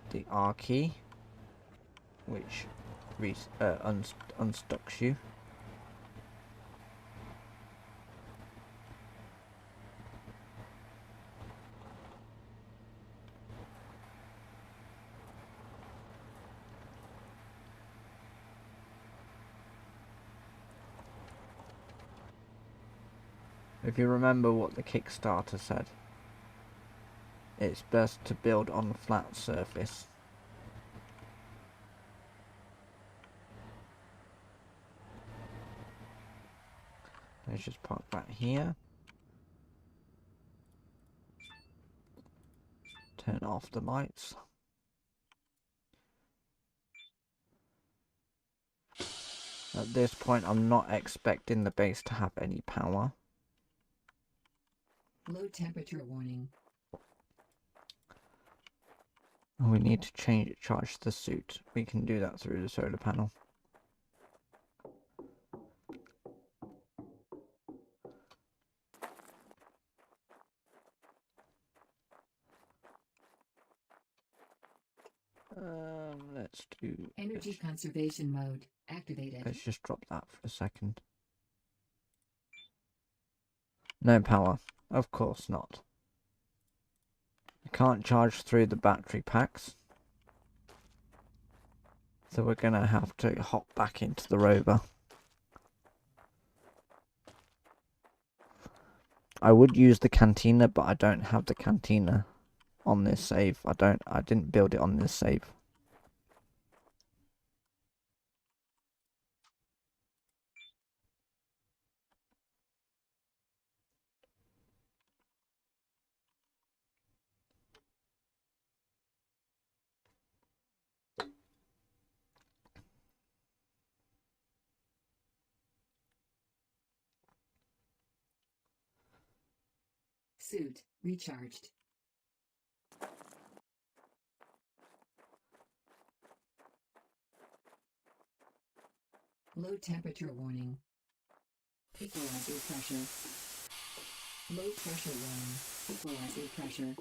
the R key, which unstucks you. If you remember what the Kickstarter said, it's best to build on a flat surface. Let's just park that here. Turn off the lights. At this point, I'm not expecting the base to have any power. Low temperature warning. We need to charge the suit. We can do that through the solar panel. Let's do Energy conservation mode activated. Let's just drop that for a second. No power. Of course not. I can't charge through the battery packs. So we're going to have to hop back into the rover. I would use the cantina, but I don't have the cantina on this save. I didn't build it on this save. Suit recharged. Low temperature warning. Equalizer pressure. Low pressure warning. Equalizer pressure.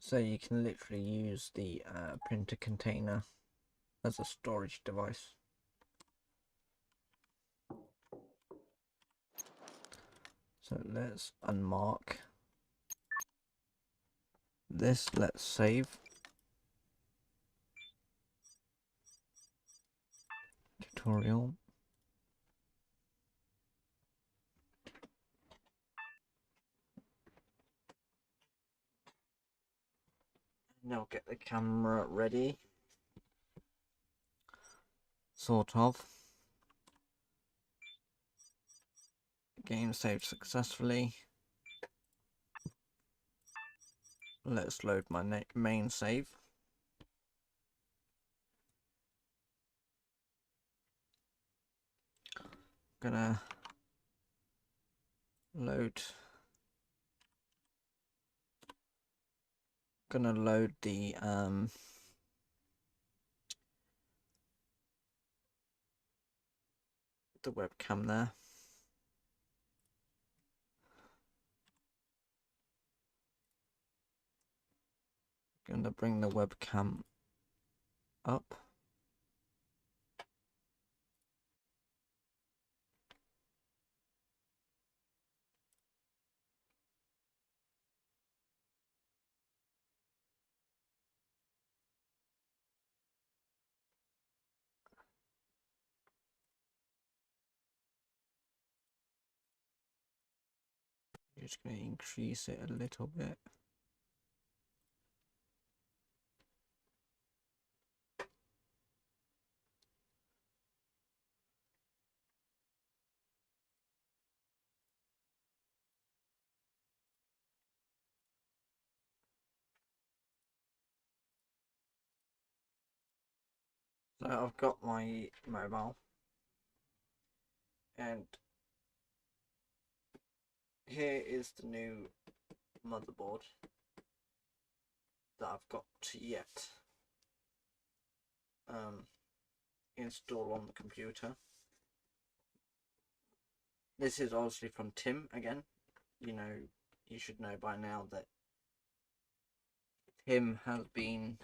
So you can literally use the printer container as a storage device. So let's unmark this. Let's save. Tutorial. Now get the camera ready. Sort of. Game saved successfully. Let's load my main save. Gonna load the webcam there. Gonna bring the webcam up. Just gonna increase it a little bit. So I've got my mobile, and here is the new motherboard that I've got to yet install on the computer. This is obviously from Tim again. You know, you should know by now that Tim has been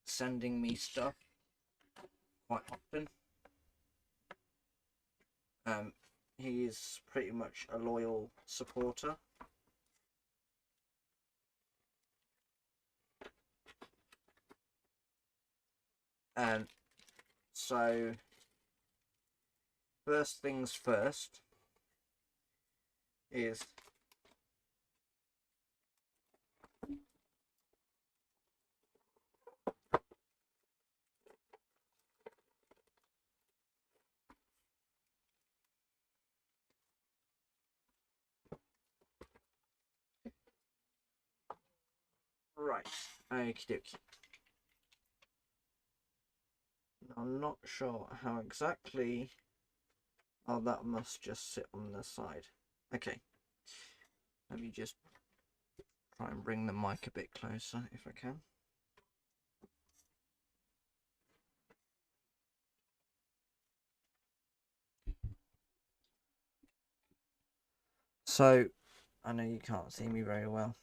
sending me stuff quite often. He is pretty much a loyal supporter. So first things first is right. Okie dokie. I'm not sure how exactly. Oh, that must just sit on the side. Okay. Let me just try and bring the mic a bit closer if I can. So, I know you can't see me very well.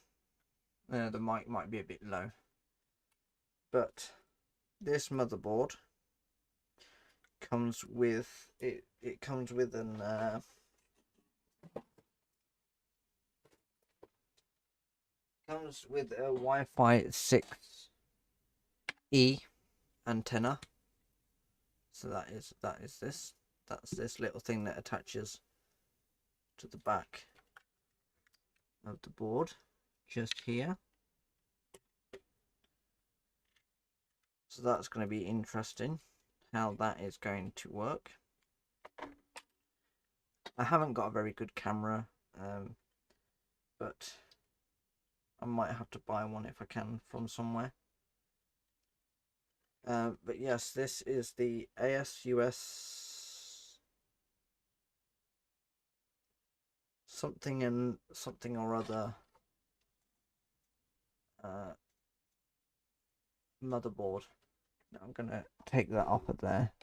The mic might be a bit low. But this motherboard comes with it comes with an comes with a Wi-Fi 6E antenna. So that's this little thing that attaches to the back of the board just here. So that's going to be interesting how that is going to work. I haven't got a very good camera, but I might have to buy one if I can from somewhere. But yes, this is the ASUS something or other motherboard. Now I'm gonna take that off of there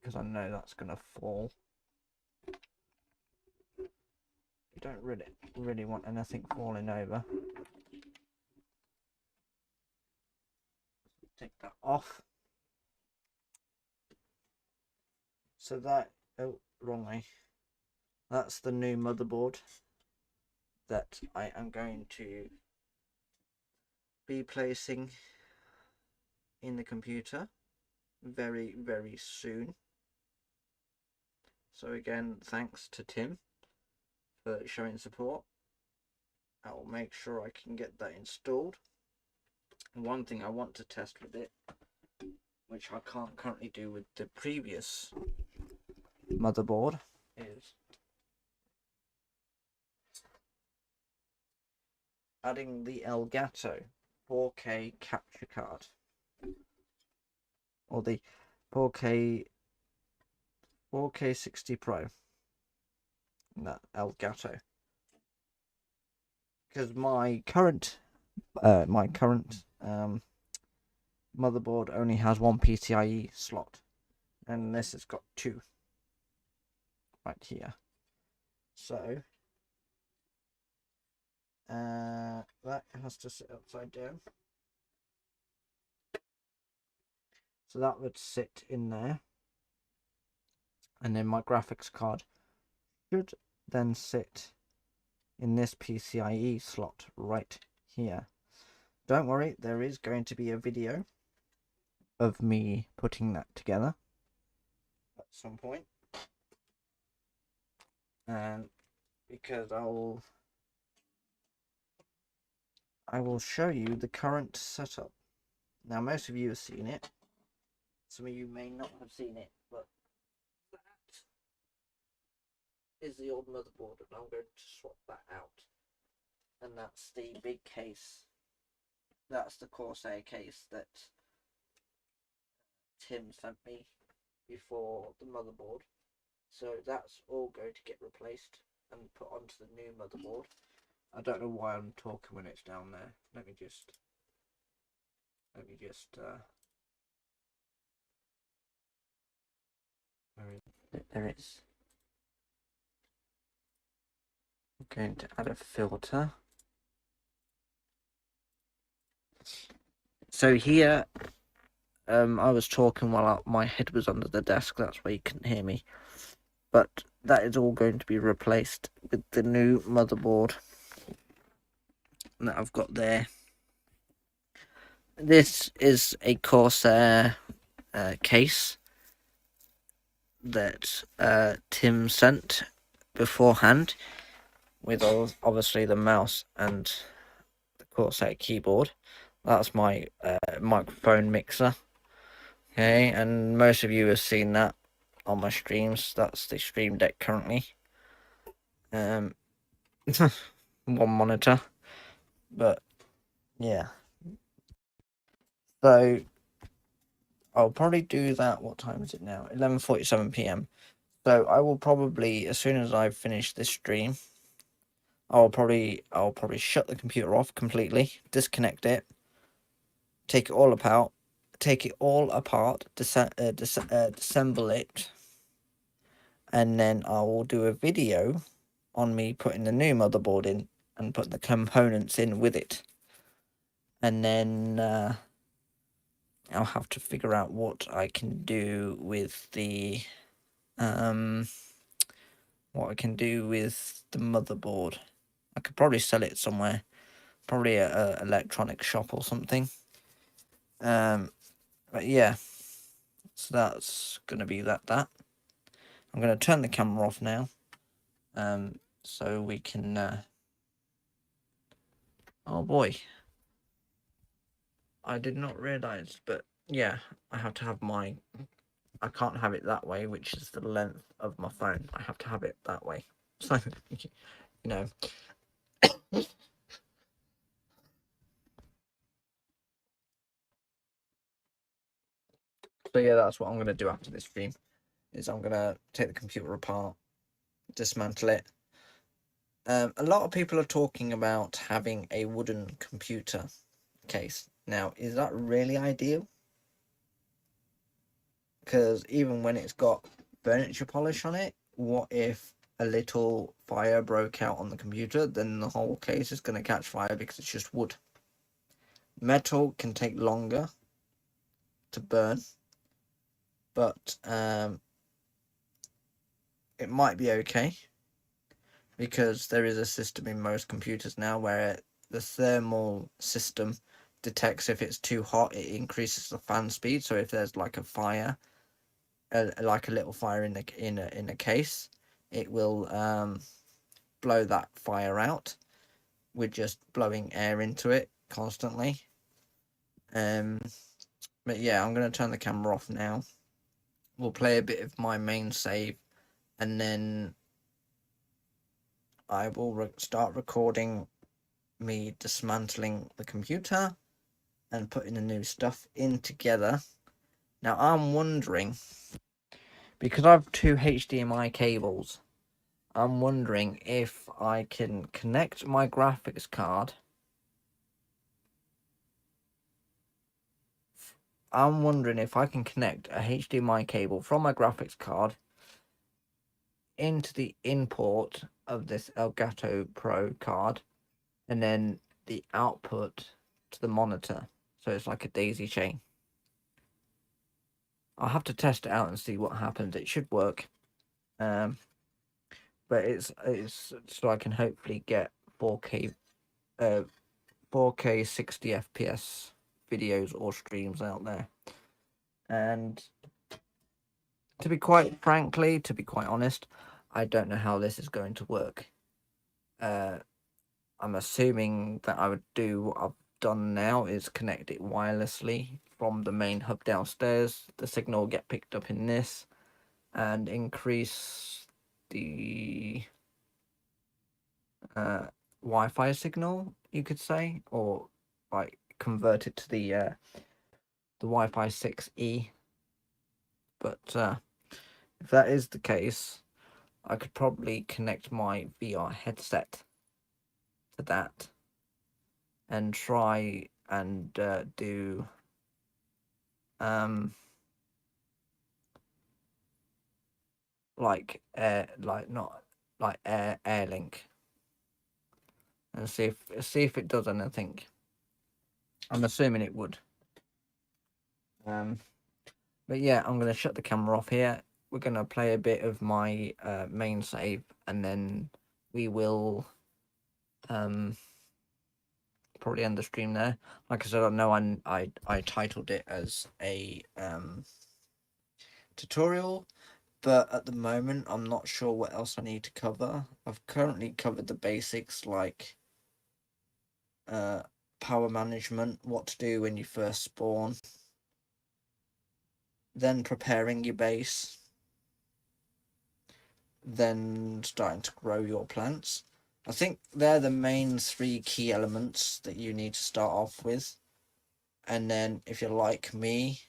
because I know that's gonna fall. You don't really want anything falling over. Take that off. So that, oh, wrong way. That's the new motherboard that I am going to be placing in the computer very, very soon. So again, thanks to Tim for showing support. I will make sure I can get that installed. One thing I want to test with it, which I can't currently do with the previous motherboard, is adding the Elgato 4K capture card, or the 4K 60 Pro, that Elgato, because my current motherboard only has one PCIe slot, and this has got two right here. So that has to sit upside down. So that would sit in there, and then my graphics card should then sit in this PCIe slot right here. Don't worry, there is going to be a video of me putting that together at some point, and because I will show you the current setup. Now, most of you have seen it. Some of you may not have seen it, but that is the old motherboard, and I'm going to swap that out. And that's the big case. That's the Corsair case that Tim sent me before the motherboard. So that's all going to get replaced and put onto the new motherboard. I don't know why I'm talking when it's down there. Let me just there it is. I'm going to add a filter. So here, I was talking while my head was under the desk. That's why you couldn't hear me. But that is all going to be replaced with the new motherboard that I've got there. This is a Corsair case that Tim sent beforehand, with obviously the mouse and the Corsair keyboard. That's my microphone mixer. Okay, and most of you have seen that on my streams. That's the Stream Deck currently. One monitor, but yeah. So I'll probably do that. What time is it now? 11:47 p.m. So I will probably, as soon as I finish this stream, I'll probably shut the computer off completely, disconnect it, take it all apart, disassemble it, and then I will do a video on me putting the new motherboard in and put the components in with it, and then I'll have to figure out what I can do with the motherboard. I could probably sell it somewhere, probably a electronic shop or something. But yeah, so that's gonna be that. I'm gonna turn the camera off now, so we can. Oh boy, I did not realize, but yeah, I have to have I can't have it that way, which is the length of my phone. I have to have it that way. So, you know. So yeah, that's what I'm gonna do after this stream. Is I'm gonna take the computer apart, dismantle it. A lot of people are talking about having a wooden computer case. Now, is that really ideal? Because even when it's got furniture polish on it, what if a little fire broke out on the computer? Then the whole case is going to catch fire because it's just wood. Metal can take longer to burn, but it might be okay, because there is a system in most computers now where the thermal system detects if it's too hot, it increases the fan speed. So if there's like a fire, like a little fire in a case, it will blow that fire out, we're just blowing air into it constantly. But yeah, I'm going to turn the camera off now. We'll play a bit of my main save, and then I will start recording me dismantling the computer and putting the new stuff in together. Now I'm wondering, because I have two HDMI cables, I'm wondering if I can connect my graphics card. I'm wondering if I can connect a HDMI cable from my graphics card into the import of this Elgato Pro card, and then the output to the monitor. So it's like a daisy chain. I'll have to test it out and see what happens. It should work. But it's so I can hopefully get 4K 60 FPS videos or streams out there. And to be quite honest, I don't know how this is going to work. I'm assuming that I would do what I've done now, is connect it wirelessly from the main hub downstairs. The signal will get picked up in this and increase the Wi-Fi signal, you could say, or like convert it to the Wi-Fi 6E. But if that is the case, I could probably connect my VR headset to that and try and do like Airlink, and see if it does anything. I'm assuming it would. But yeah, I'm gonna shut the camera off here. We're gonna play a bit of my main save, and then we will probably end the stream there. Like I said, I know I titled it as a tutorial, but at the moment I'm not sure what else I need to cover. I've currently covered the basics, like power management, what to do when you first spawn, then preparing your base, then starting to grow your plants. I think they're the main three key elements that you need to start off with. And then if you're like me,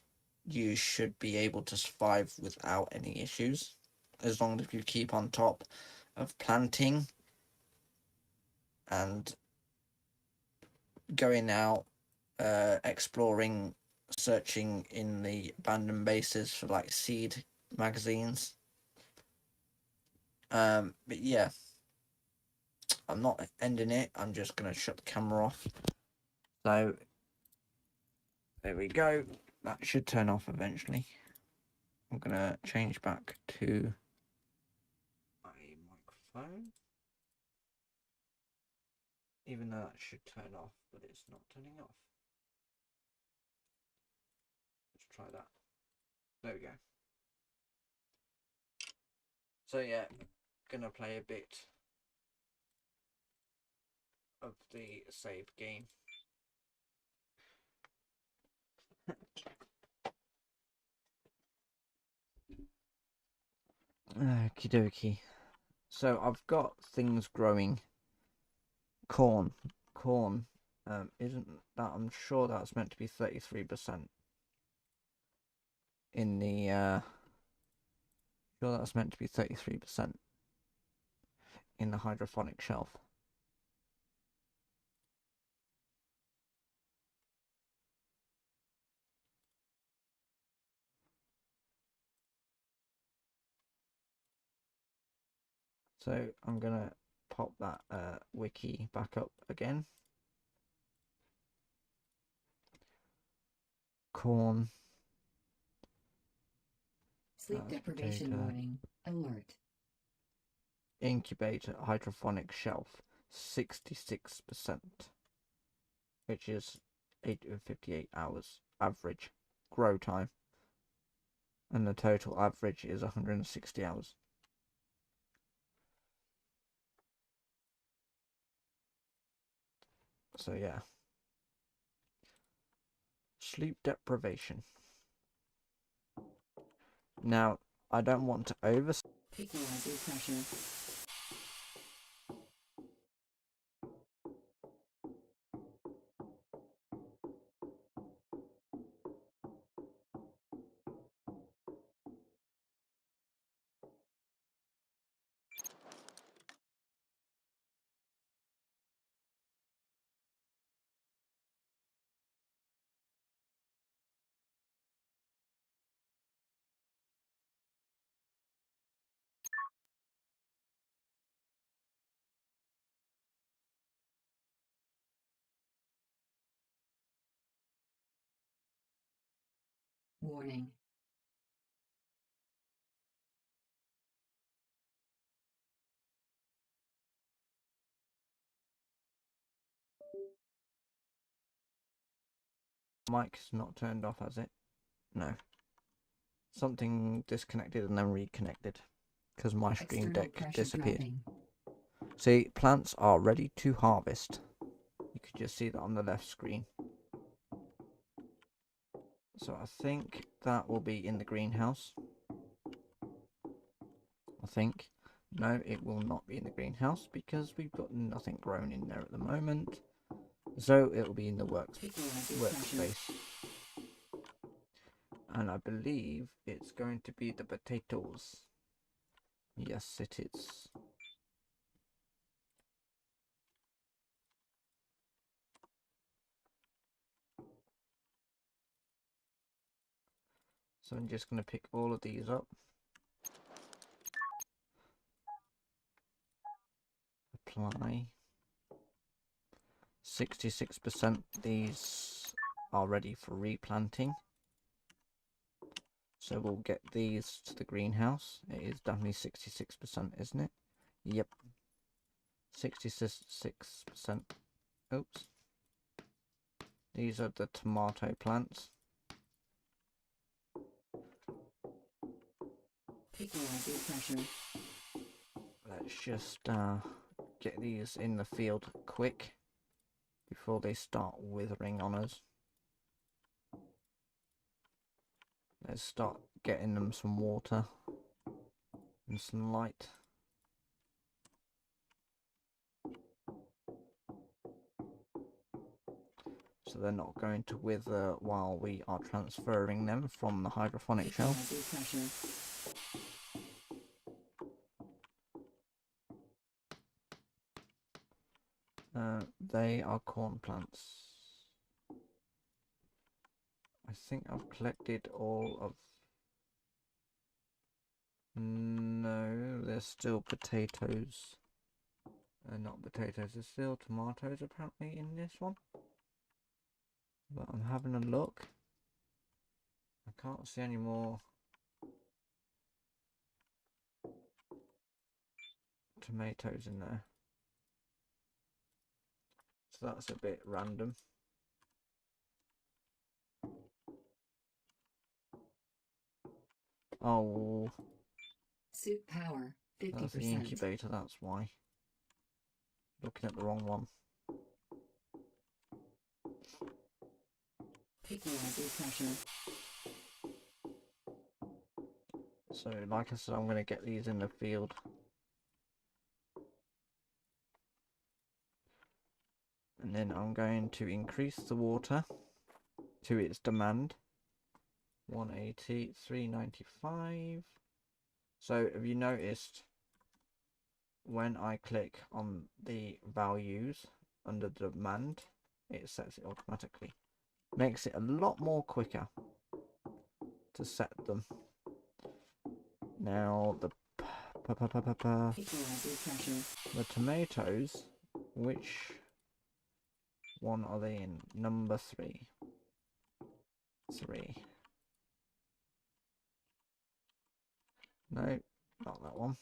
you should be able to survive without any issues, as long as you keep on top of planting and going out, exploring, searching in the abandoned bases for like seed magazines. But yeah, I'm not ending it. I'm just gonna shut the camera off. So there we go. That should turn off eventually. I'm gonna change back to my microphone, even though that should turn off, but it's not turning off. Let's try that. There we go. So yeah, gonna play a bit of the save game. Okie dokie. So I've got things growing. Corn. Isn't that? I'm sure that's meant to be 33% in the. Sure, that's meant to be 33% in the hydroponic shelf. So I'm gonna pop that wiki back up again. Corn. Sleep deprivation Potato. warning. Alert. Incubator hydroponic shelf 66%, which is 58 hours average grow time, and the total average is 160 hours. So yeah, sleep deprivation. Now, I don't want to Equalizer pressure. Warning. mic's not turned off, has it? No. Something disconnected and then reconnected because my Stream External Deck pressure disappeared. dropping. See, plants are ready to harvest. You could just see that on the left screen. So I think that will be in the greenhouse. I think. No, it will not be in the greenhouse because we've got nothing grown in there at the moment. So it will be in the workspace. And I believe it's going to be the potatoes. Yes, it is. So I'm just going to pick all of these up. Apply. 66% these are ready for replanting. So we'll get these to the greenhouse. It is definitely 66%, isn't it? Yep. 66%. Oops. These are the tomato plants. Equalizer pressure. Let's just get these in the field quick before they start withering on us. Let's start getting them some water and some light. So they're not going to wither while we are transferring them from the hydroponic shelf. Equalizer pressure. They are corn plants. I think I've collected all of... No, there's still potatoes. Not potatoes, there's still tomatoes apparently in this one. But I'm having a look. I can't see any more tomatoes in there. So that's a bit random. Oh, Suit power. 50%. that's the incubator, that's why. Looking at the wrong one. Equalizer pressure. So like I said, I'm going to get these in the field. And then I'm going to increase the water to its demand. 180, 395. So have you noticed when I click on the values under demand, it sets it automatically. Makes it a lot more quicker to set them. Now the tomatoes, which one are they in? Number 3. 3. No, not that one.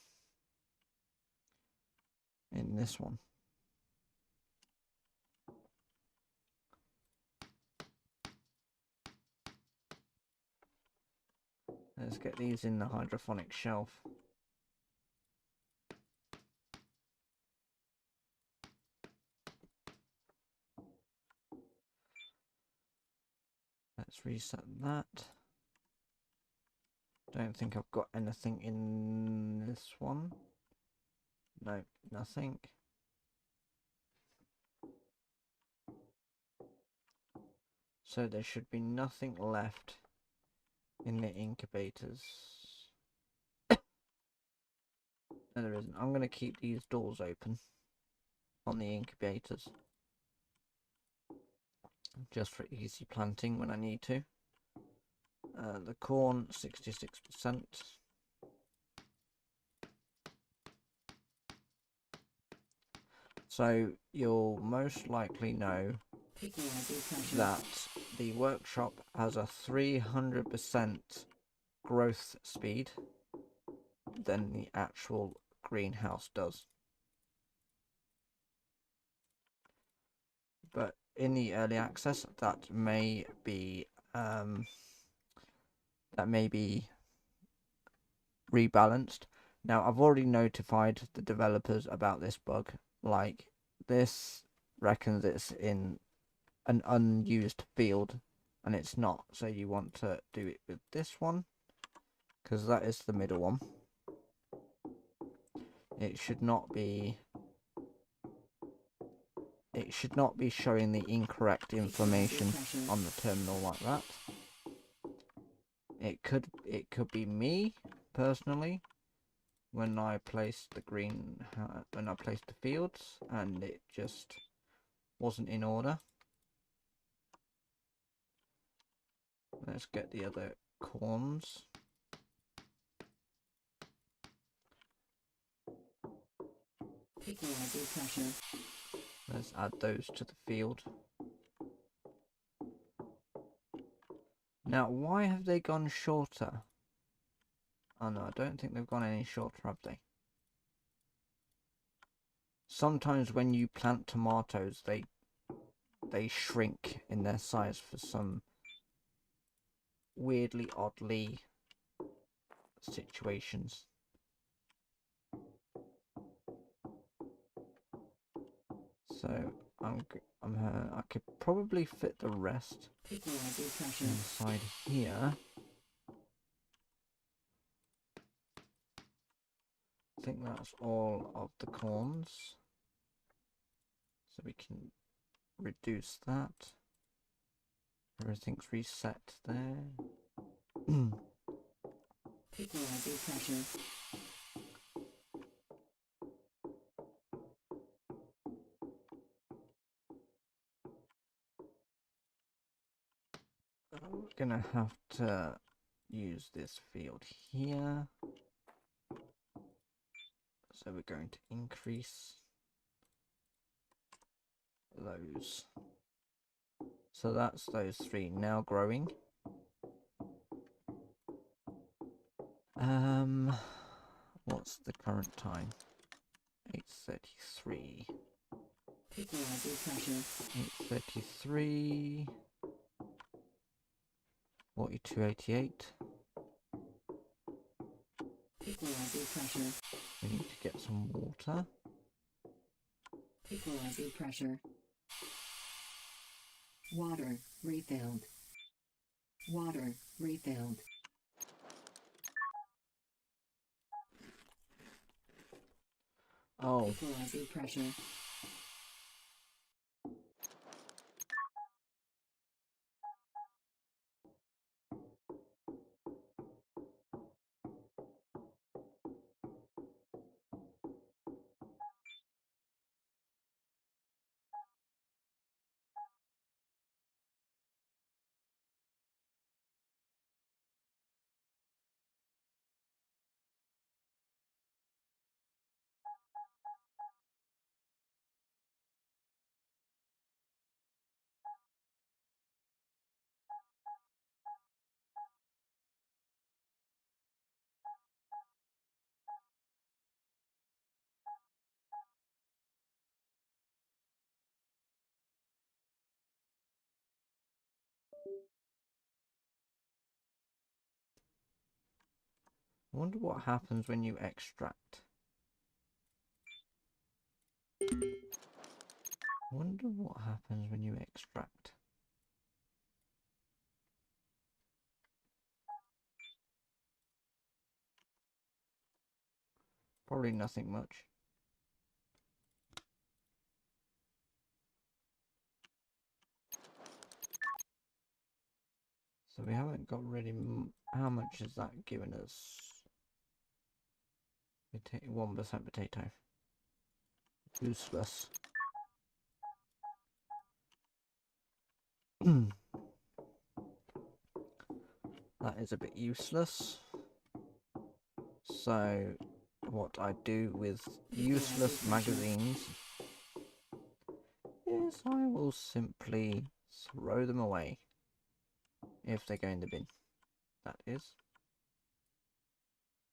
In this one. Let's get these in the hydroponic shelf. Let's reset that. Don't think I've got anything in this one. No, nothing. So there should be nothing left in the incubators. No, there isn't. I'm going to keep these doors open on the incubators. Just for easy planting when I need to. The corn, 66%. So you'll most likely know that the workshop has a 300% growth speed than the actual greenhouse does. But in the early access, that may be rebalanced. Now, I've already notified the developers about this bug. Like, this reckons it's in an unused field, and it's not. So you want to do it with this one, because that is the middle one. It should not be showing the incorrect information on the terminal like that. It could be me personally when I placed the fields and it just wasn't in order. Let's get the other corns. Let's add those to the field. Now, why have they gone shorter? Oh no, I don't think they've gone any shorter, have they? Sometimes when you plant tomatoes, they shrink in their size for some weirdly oddly situations. So I could probably fit the rest inside here. I think that's all of the corns. So we can reduce that. Everything's reset there. We're gonna have to use this field here. So we're going to increase those. So that's those three now growing. What's the current time? 8:33. 8:33. 4288. We need to get some water. Equalizer pressure. Water refilled. Water refilled. Oh. Equalizer pressure. I wonder what happens when you extract. Wonder what happens when you extract. Probably nothing much. So we haven't got really... How much is that giving us? 1% potato. Useless. That is a bit useless. So what I do with useless magazines is I will simply throw them away. If they go in the bin. That is.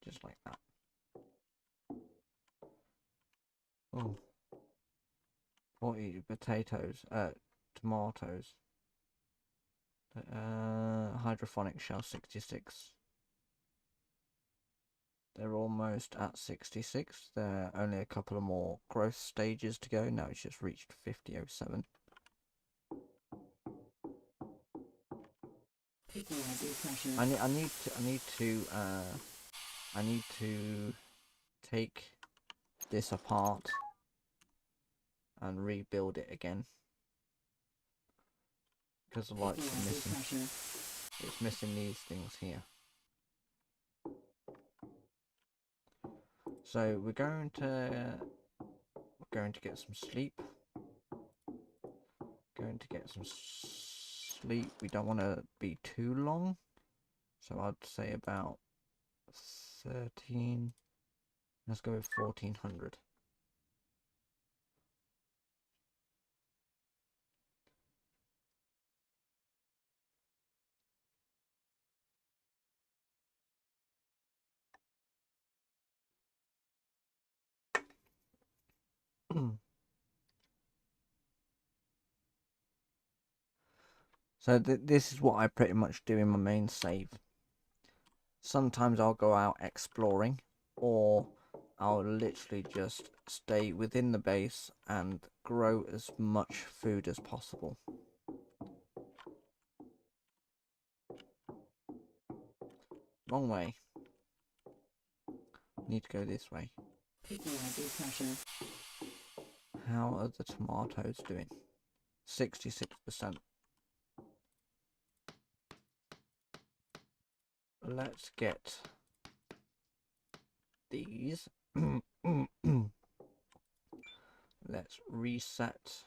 Just like that. Oh. 40 potatoes. Tomatoes. Hydroponic shell 66. They're almost at 66. There are only a couple of more growth stages to go. Now it's just reached 5007. I need to take this apart and rebuild it again. Because the lights are missing. It's missing these things here. So we're going to get some sleep. We don't want to be too long. So I'd say about 13. Let's go with 1400. So this is what I pretty much do in my main save. Sometimes I'll go out exploring, or I'll literally just stay within the base and grow as much food as possible. Wrong way. Need to go this way. How are the tomatoes doing? 66%. Let's get these. Let's reset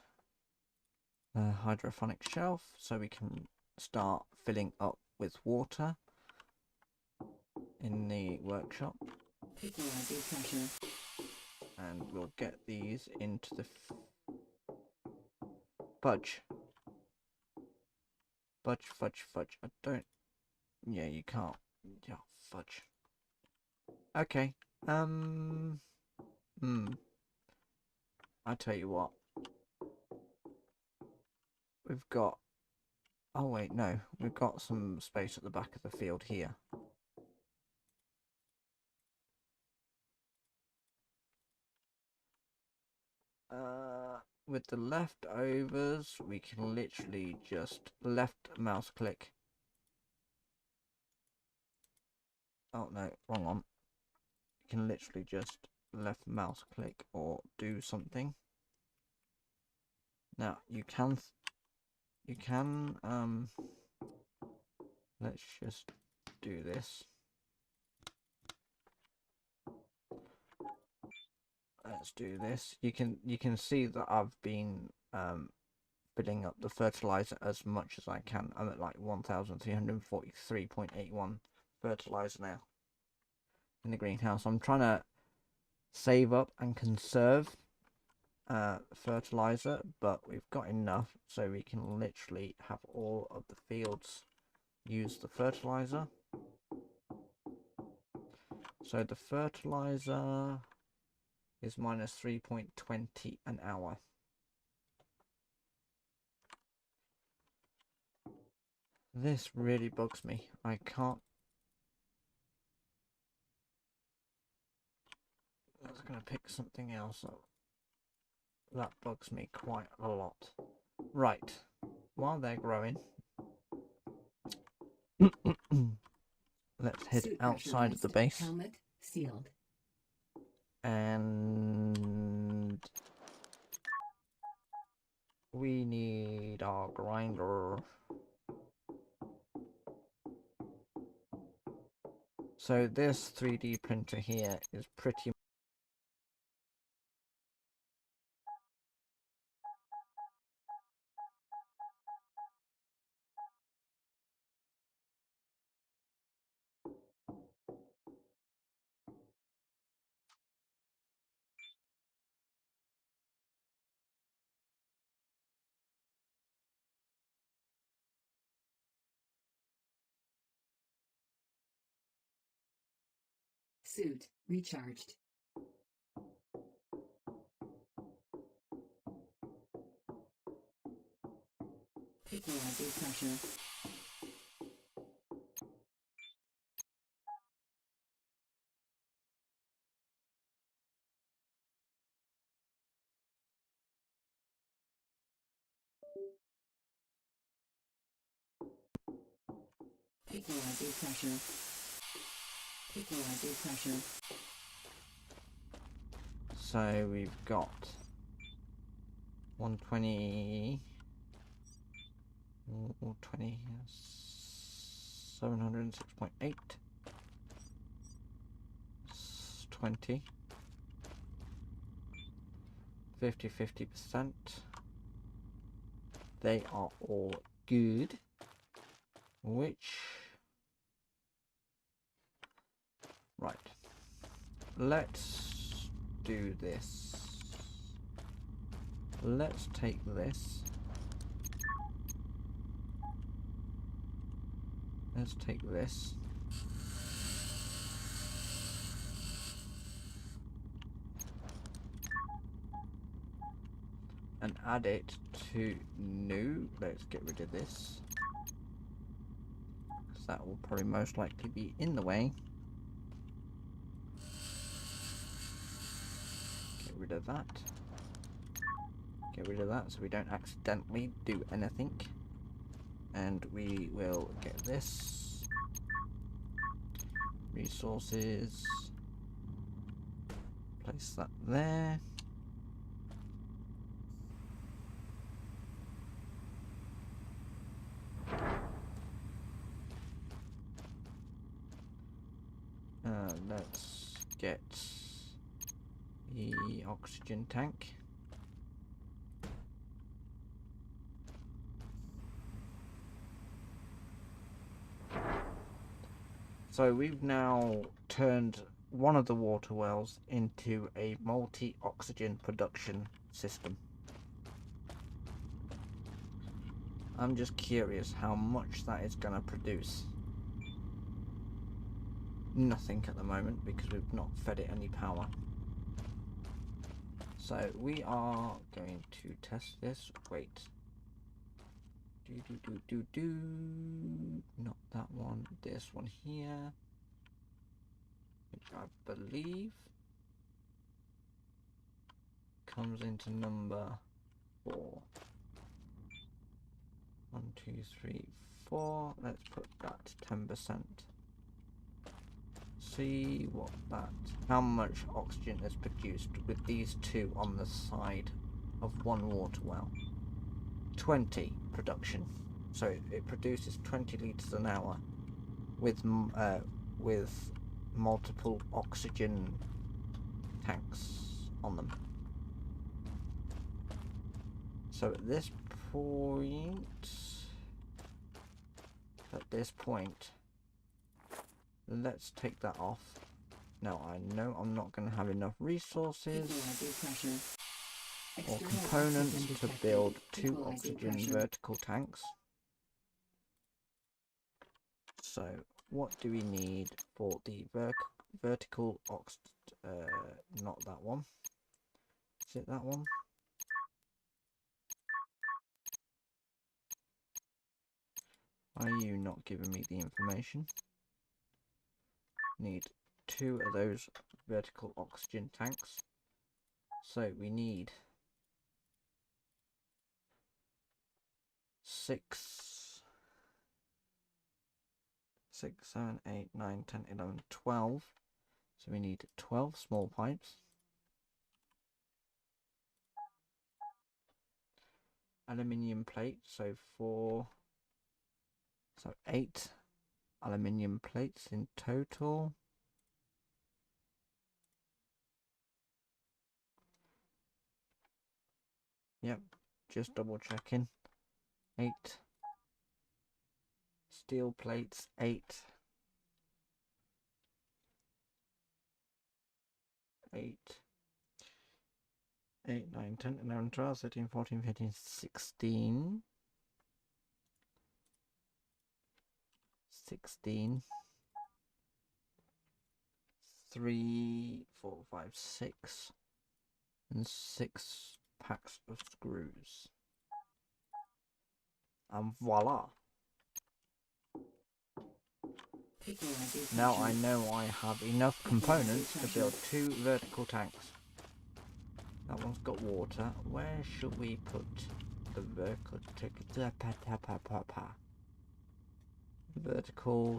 the hydroponic shelf so we can start filling up with water in the workshop. And we'll get these into the fudge. Fudge. I don't... Yeah, you can't. Yeah, fudge. Okay. I tell you what. We've got... Oh wait, no. We've got some space at the back of the field here. With the leftovers, we can literally just left mouse click. Oh no, wrong one. You can literally just left mouse click or do something. Now you can let's just do this. Let's do this. You can see that I've been filling up the fertilizer as much as I can. I'm at like 1343.81 fertilizer now in the greenhouse. I'm trying to save up and conserve fertilizer, but we've got enough so we can literally have all of the fields use the fertilizer. So the fertilizer is minus 3.20 an hour. This really bugs me. I can't... I was going to pick something else up. That bugs me quite a lot. Right. While they're growing, let's head outside of the base. Helmet sealed. And we need our grinder. So this 3D printer here is pretty Suit recharged. Equalizing pressure. Equalizing pressure. Equalizing pressure. So we've got 120, 20, 706.8, 20, 50%. They are all good, which, right, let's do this. Let's take this. Let's take this. And add it to new. Let's get rid of this, because that will probably most likely be in the way. Get rid of that. Get rid of that so we don't accidentally do anything. And we will get this. Resources. Place that there. Let's get the oxygen tank. So we've now turned one of the water wells into a multi-oxygen production system. I'm just curious how much that is going to produce. Nothing at the moment because we've not fed it any power. So we are going to test this. Wait. Not that one. This one here. Which I believe comes into number 4. 1, 2, 3, 4. Let's put that 10%. See what that, how much oxygen is produced with these two on the side of one water well. 20 production. So it produces 20 litres an hour with multiple oxygen tanks on them. So at this point, let's take that off. Now I know I'm not going to have enough resources or components to build 2 oxygen vertical tanks. So what do we need for the vertical not that one. Is it that one? Are you not giving me the information? Need 2 of those vertical oxygen tanks. So we need 6, 7, 8, 9, 10, 11, 12. So we need 12 small pipes. aluminium plates. So 4, so 8 aluminium plates in total. Yep, just double checking. 8 steel plates, 8 9, 10, 11, 12, 13, 14, 15, 16. 3, 4, 5, 6. And 6 packs of screws. And voila. Now I know I have enough components to build 2 vertical tanks. That one's got water. Where should we put the vertical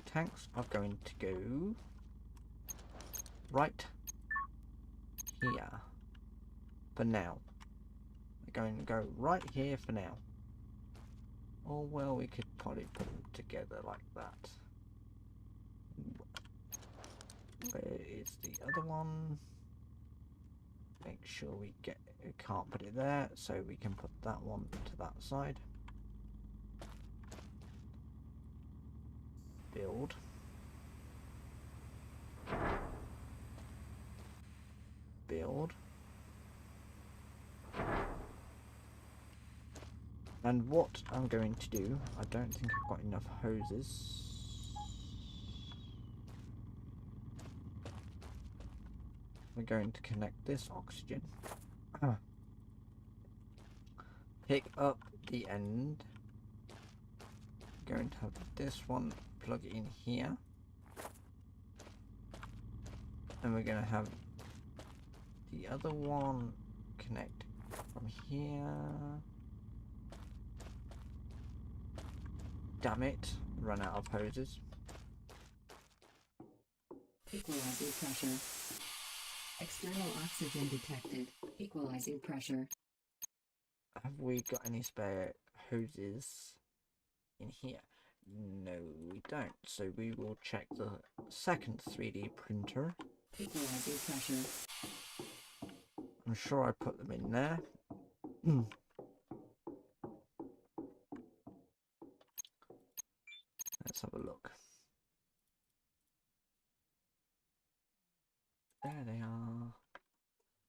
tanks are going to go right here for now. They're going to go right here for now. Or well, we could probably put them together like that. Where is the other one? Make sure we can't put it there, so we can put that one to that side. Build. Build. And what I'm going to do, I don't think I've got enough hoses. We're going to connect this oxygen. Pick up the end. Going to have this one plug in here. And we're going to have the other one connect from here. Damn it, run out of hoses. Equalizing pressure. External oxygen detected. Equalizing pressure. Have we got any spare hoses in here? No, we don't. So we will check the second 3D printer. Equalizing pressure. I'm sure I put them in there. Let's have a look. There they are.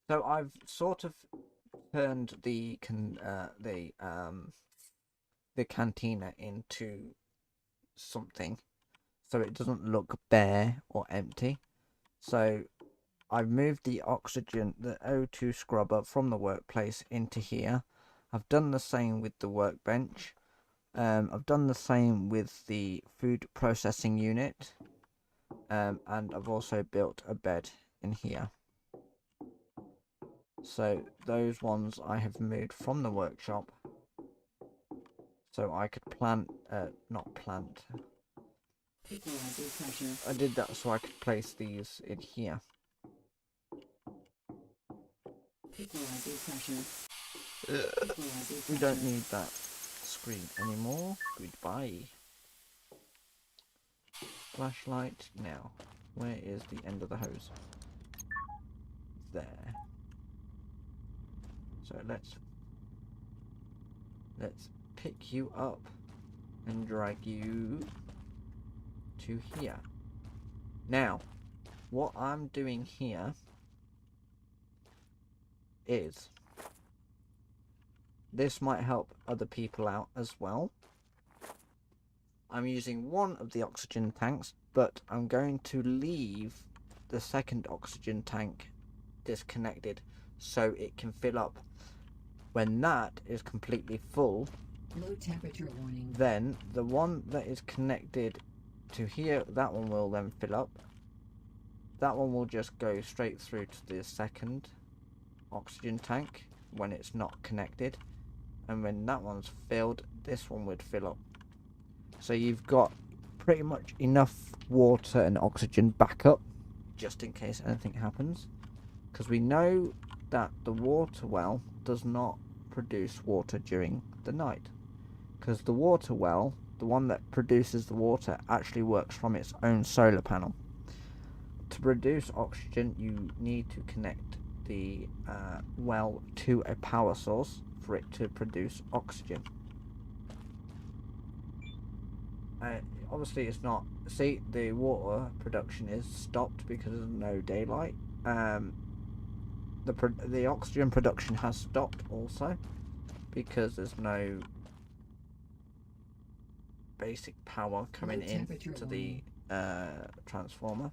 So I've sort of turned the cantina into something, so it doesn't look bare or empty. So I've moved the oxygen, the O2 scrubber from the workplace into here. I've done the same with the workbench. I've done the same with the food processing unit. And I've also built a bed in here. So those ones I have moved from the workshop. So I could not plant. I did that so I could place these in here. We don't need that screen anymore. Goodbye. Flashlight now. Where is the end of the hose? There. So let's pick you up and drag you to here. Now, what I'm doing here is, this might help other people out as well. I'm using one of the oxygen tanks, but I'm going to leave the second oxygen tank disconnected so it can fill up. When that is completely full, low temperature warning, then the one that is connected to here, that one will then fill up. That one will just go straight through to the second oxygen tank when it's not connected, and when that one's filled, this one would fill up. So you've got pretty much enough water and oxygen backup just in case anything happens, because we know that the water well does not produce water during the night, because the water well, the one that produces the water, actually works from its own solar panel. To produce oxygen, you need to connect the well to a power source for it to produce oxygen. Obviously it's not, see, the water production is stopped because there's no daylight. The oxygen production has stopped also because there's no basic power coming in to the transformer.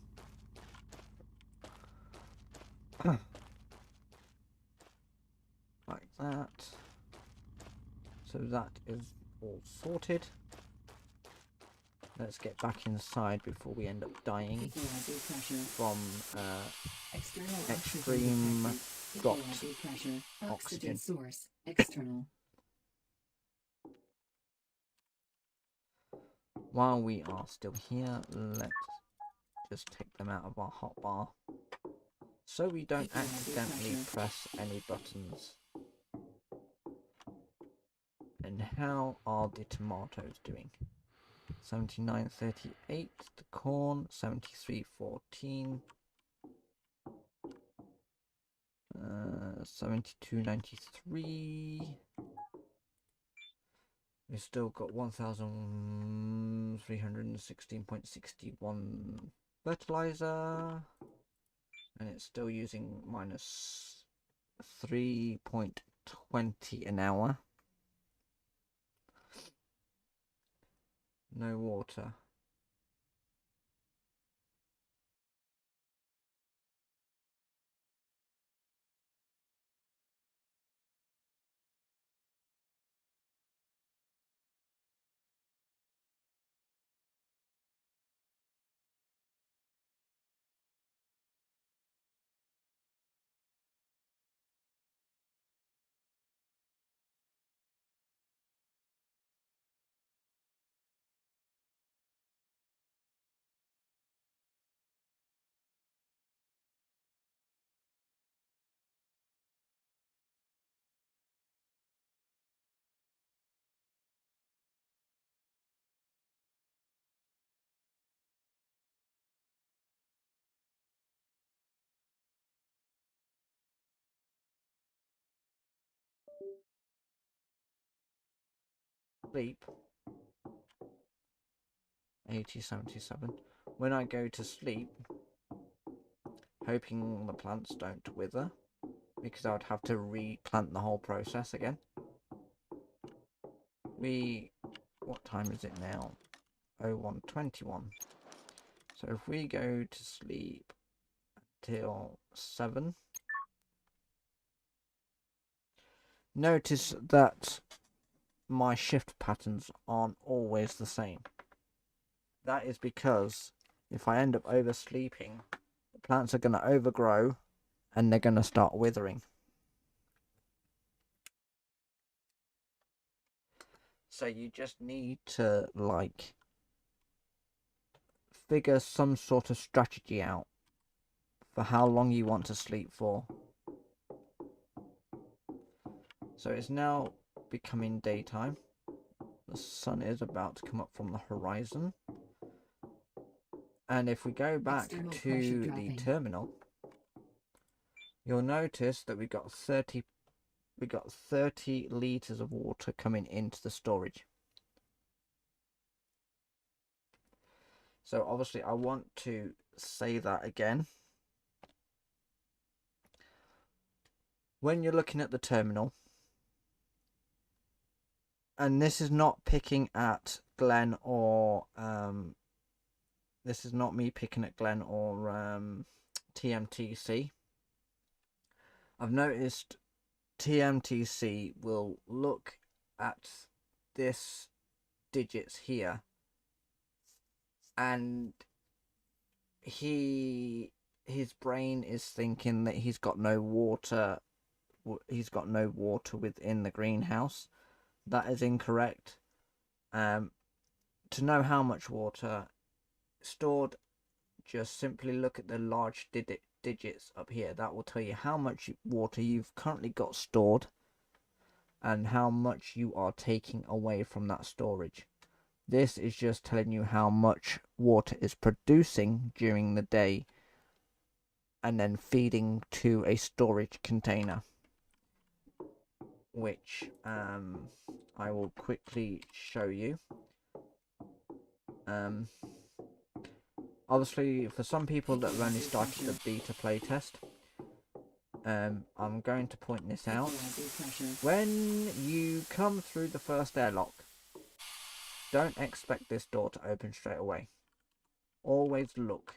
Like that. So that is all sorted. Let's get back inside before we end up dying from extreme dropped oxygen. Source external. While we are still here, let's just take them out of our hotbar so we don't accidentally press any buttons. And how are the tomatoes doing? 79.38, the corn 73.14, 72.93. We've still got 1,316.61 fertilizer, and it's still using minus 3.20 an hour. No water. Sleep. 80.77. When I go to sleep, hoping the plants don't wither, because I would have to replant the whole process again. What time is it now? 01:21. So if we go to sleep till 7, notice that my shift patterns aren't always the same. That is because if I end up oversleeping, the plants are going to overgrow and they're going to start withering. So you just need to, like, figure some sort of strategy out for how long you want to sleep for. So it's now becoming daytime. The sun is about to come up from the horizon. And if we go back to the terminal, you'll notice that we got 30 liters of water coming into the storage. So obviously I want to say that again. When you're looking at the terminal, and this is not picking at Glenn or this is not me picking at Glenn or TMTC. I've noticed TMTC will look at this digits here, and his brain is thinking that he's got no water within the greenhouse. That is incorrect. To know how much water stored, just simply look at the large digits up here. That will tell you how much water you've currently got stored, and how much you are taking away from that storage. This is just telling you how much water is producing during the day and then feeding to a storage container, which I will quickly show you. Obviously, for some people that have only started the beta playtest, I'm going to point this out. When you come through the first airlock, don't expect this door to open straight away. Always look,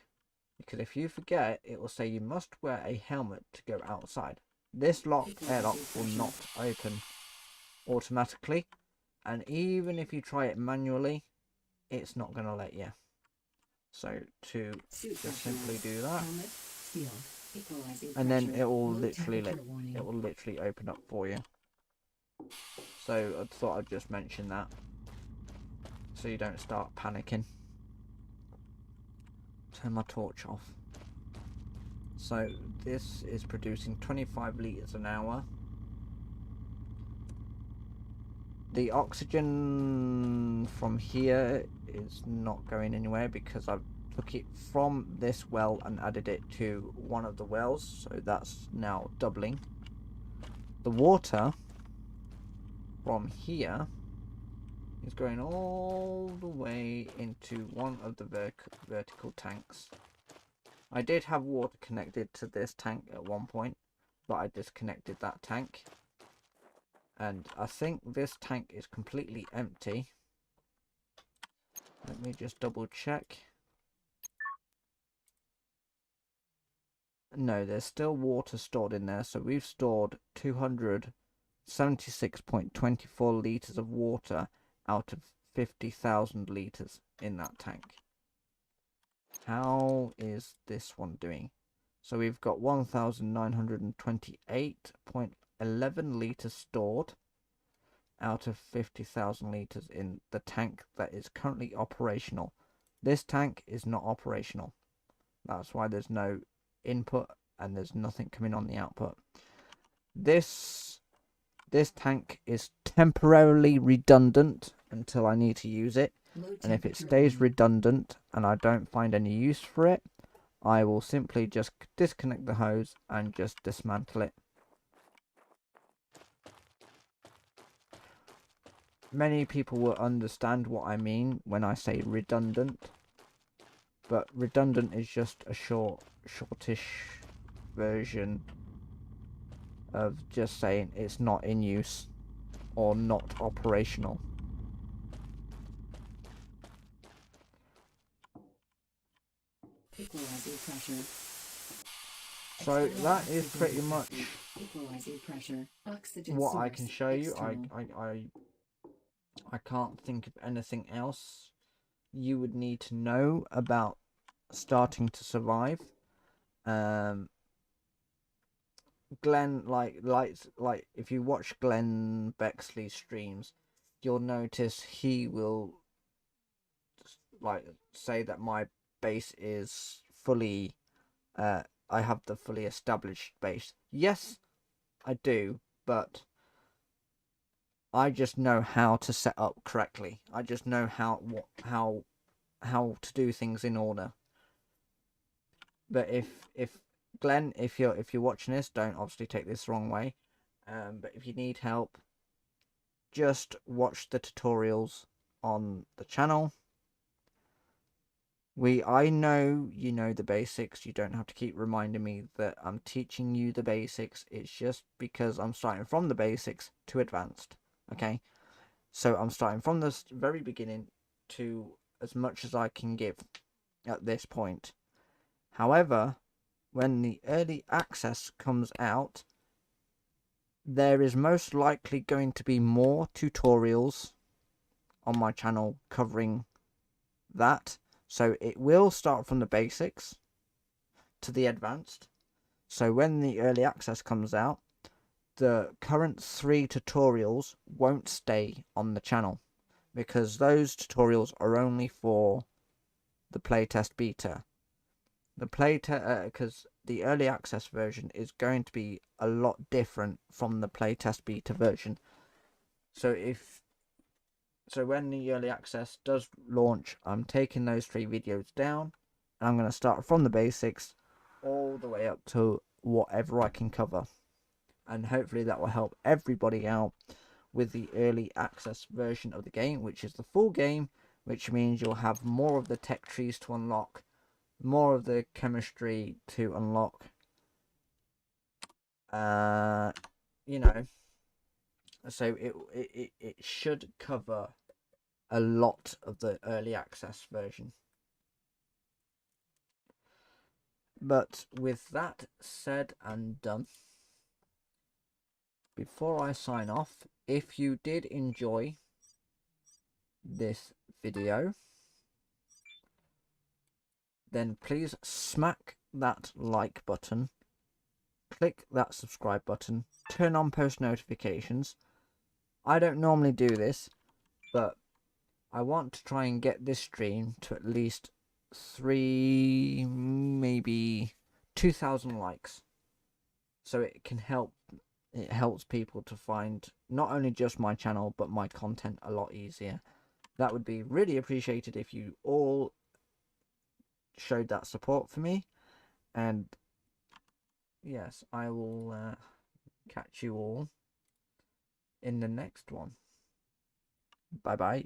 because if you forget, it will say you must wear a helmet to go outside. This airlock will not open automatically, and even if you try it manually, it's not going to let you. So to just simply do that, and then it will literally open up for you. So I thought I'd just mention that, so you don't start panicking. Turn my torch off. So this is producing 25 litres an hour. The oxygen from here is not going anywhere because I've took it from this well and added it to one of the wells, so that's now doubling. The water from here is going all the way into one of the vertical tanks. I did have water connected to this tank at one point, but I disconnected that tank. And I think this tank is completely empty. Let me just double check. No, there's still water stored in there. So we've stored 276.24 litres of water out of 50,000 litres in that tank. How is this one doing? So we've got 1,928.11 litres stored out of 50,000 litres in the tank that is currently operational. This tank is not operational. That's why there's no input and there's nothing coming on the output. This tank is temporarily redundant until I need to use it. And if it stays redundant and I don't find any use for it, I will simply just disconnect the hose and just dismantle it. Many people will understand what I mean when I say redundant, but redundant is just a shortish version of just saying it's not in use or not operational. So that is pretty much what I can show you. I can't think of anything else you would need to know about starting to survive. Glenn, like if you watch Glenn Bexley's streams, you'll notice he will say that my base is fully I have the fully established base. Yes, I do, but I just know how to set up correctly. I just know how to do things in order. But if Glenn, if you're watching this, don't obviously take this the wrong way. But if you need help, just watch the tutorials on the channel. I know you know the basics. You don't have to keep reminding me that I'm teaching you the basics. It's just because I'm starting from the basics to advanced. Okay, so I'm starting from the very beginning to as much as I can give at this point. However, when the early access comes out, there is most likely going to be more tutorials on my channel covering that. So it will start from the basics to the advanced. So when the early access comes out, the current 3 tutorials won't stay on the channel because those tutorials are only for the playtest beta. The because the early access version is going to be a lot different from the playtest beta version. So when the early access does launch, I'm taking those 3 videos down, and I'm going to start from the basics all the way up to whatever I can cover, and hopefully that will help everybody out with the early access version of the game, which is the full game, which means you'll have more of the tech trees to unlock, more of the chemistry to unlock, you know, so it should cover a lot of the early access version. But with that said and done, before I sign off, if you did enjoy this video, then please smack that like button, click that subscribe button, turn on post notifications. I don't normally do this, but I want to try and get this stream to at least 3, maybe 2,000 likes, so it can help. It helps people to find not only just my channel but my content a lot easier. That would be really appreciated if you all showed that support for me. And yes, I will catch you all in the next one. Bye bye.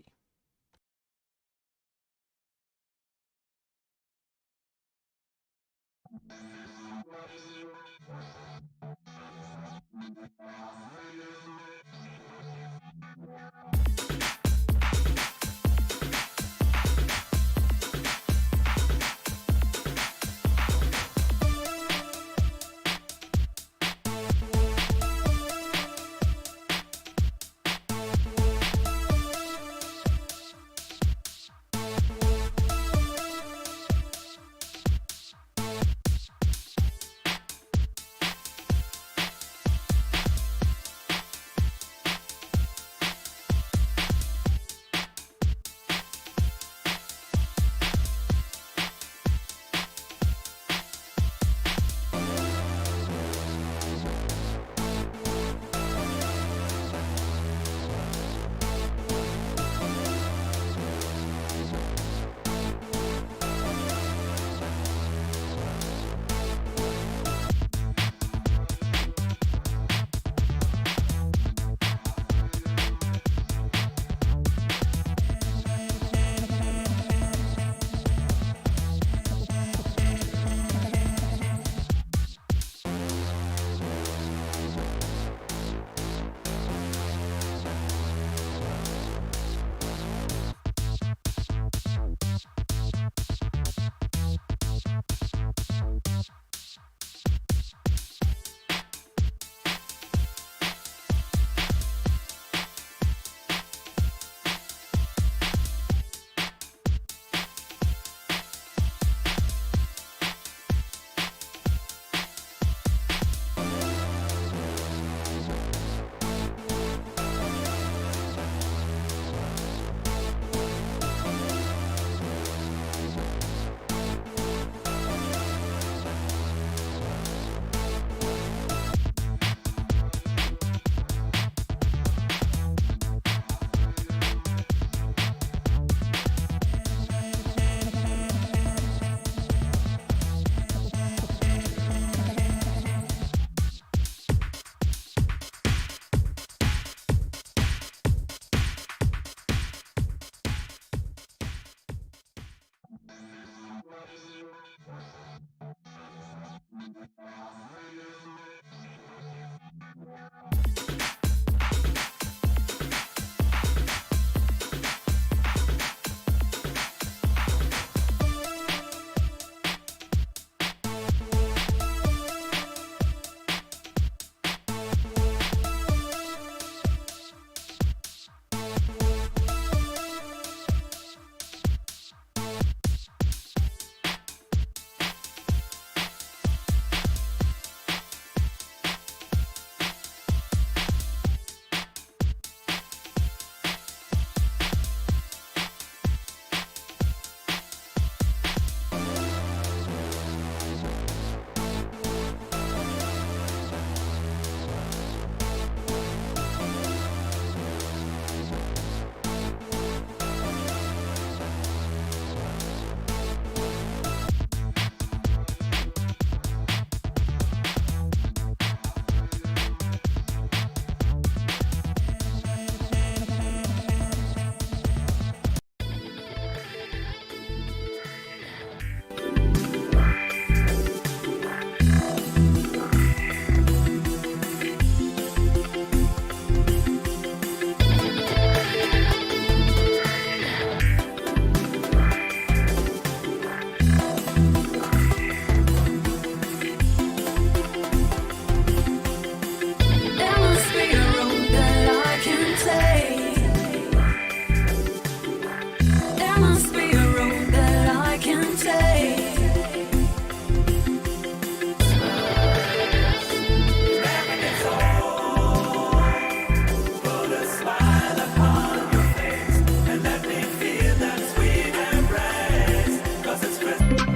must be a road that I can take.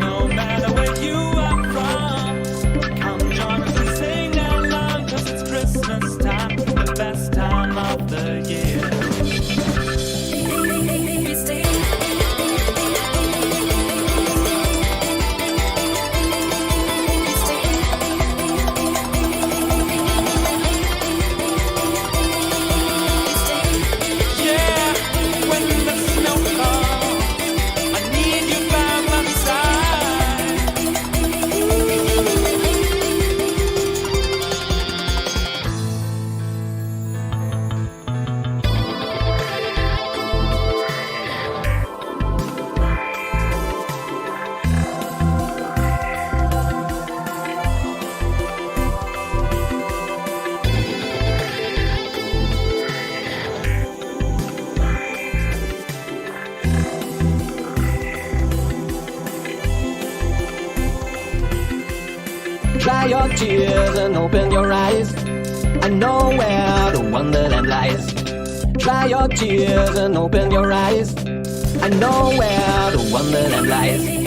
No matter where you are from, come join us and sing along, 'cause it's Christmas time, the best time of the year. Yeah, when the snow falls, I need you by my side. Dry your tears and open your eyes. I know where the wonderland lies. Dry your tears and open your eyes. I know where the wonderland lies.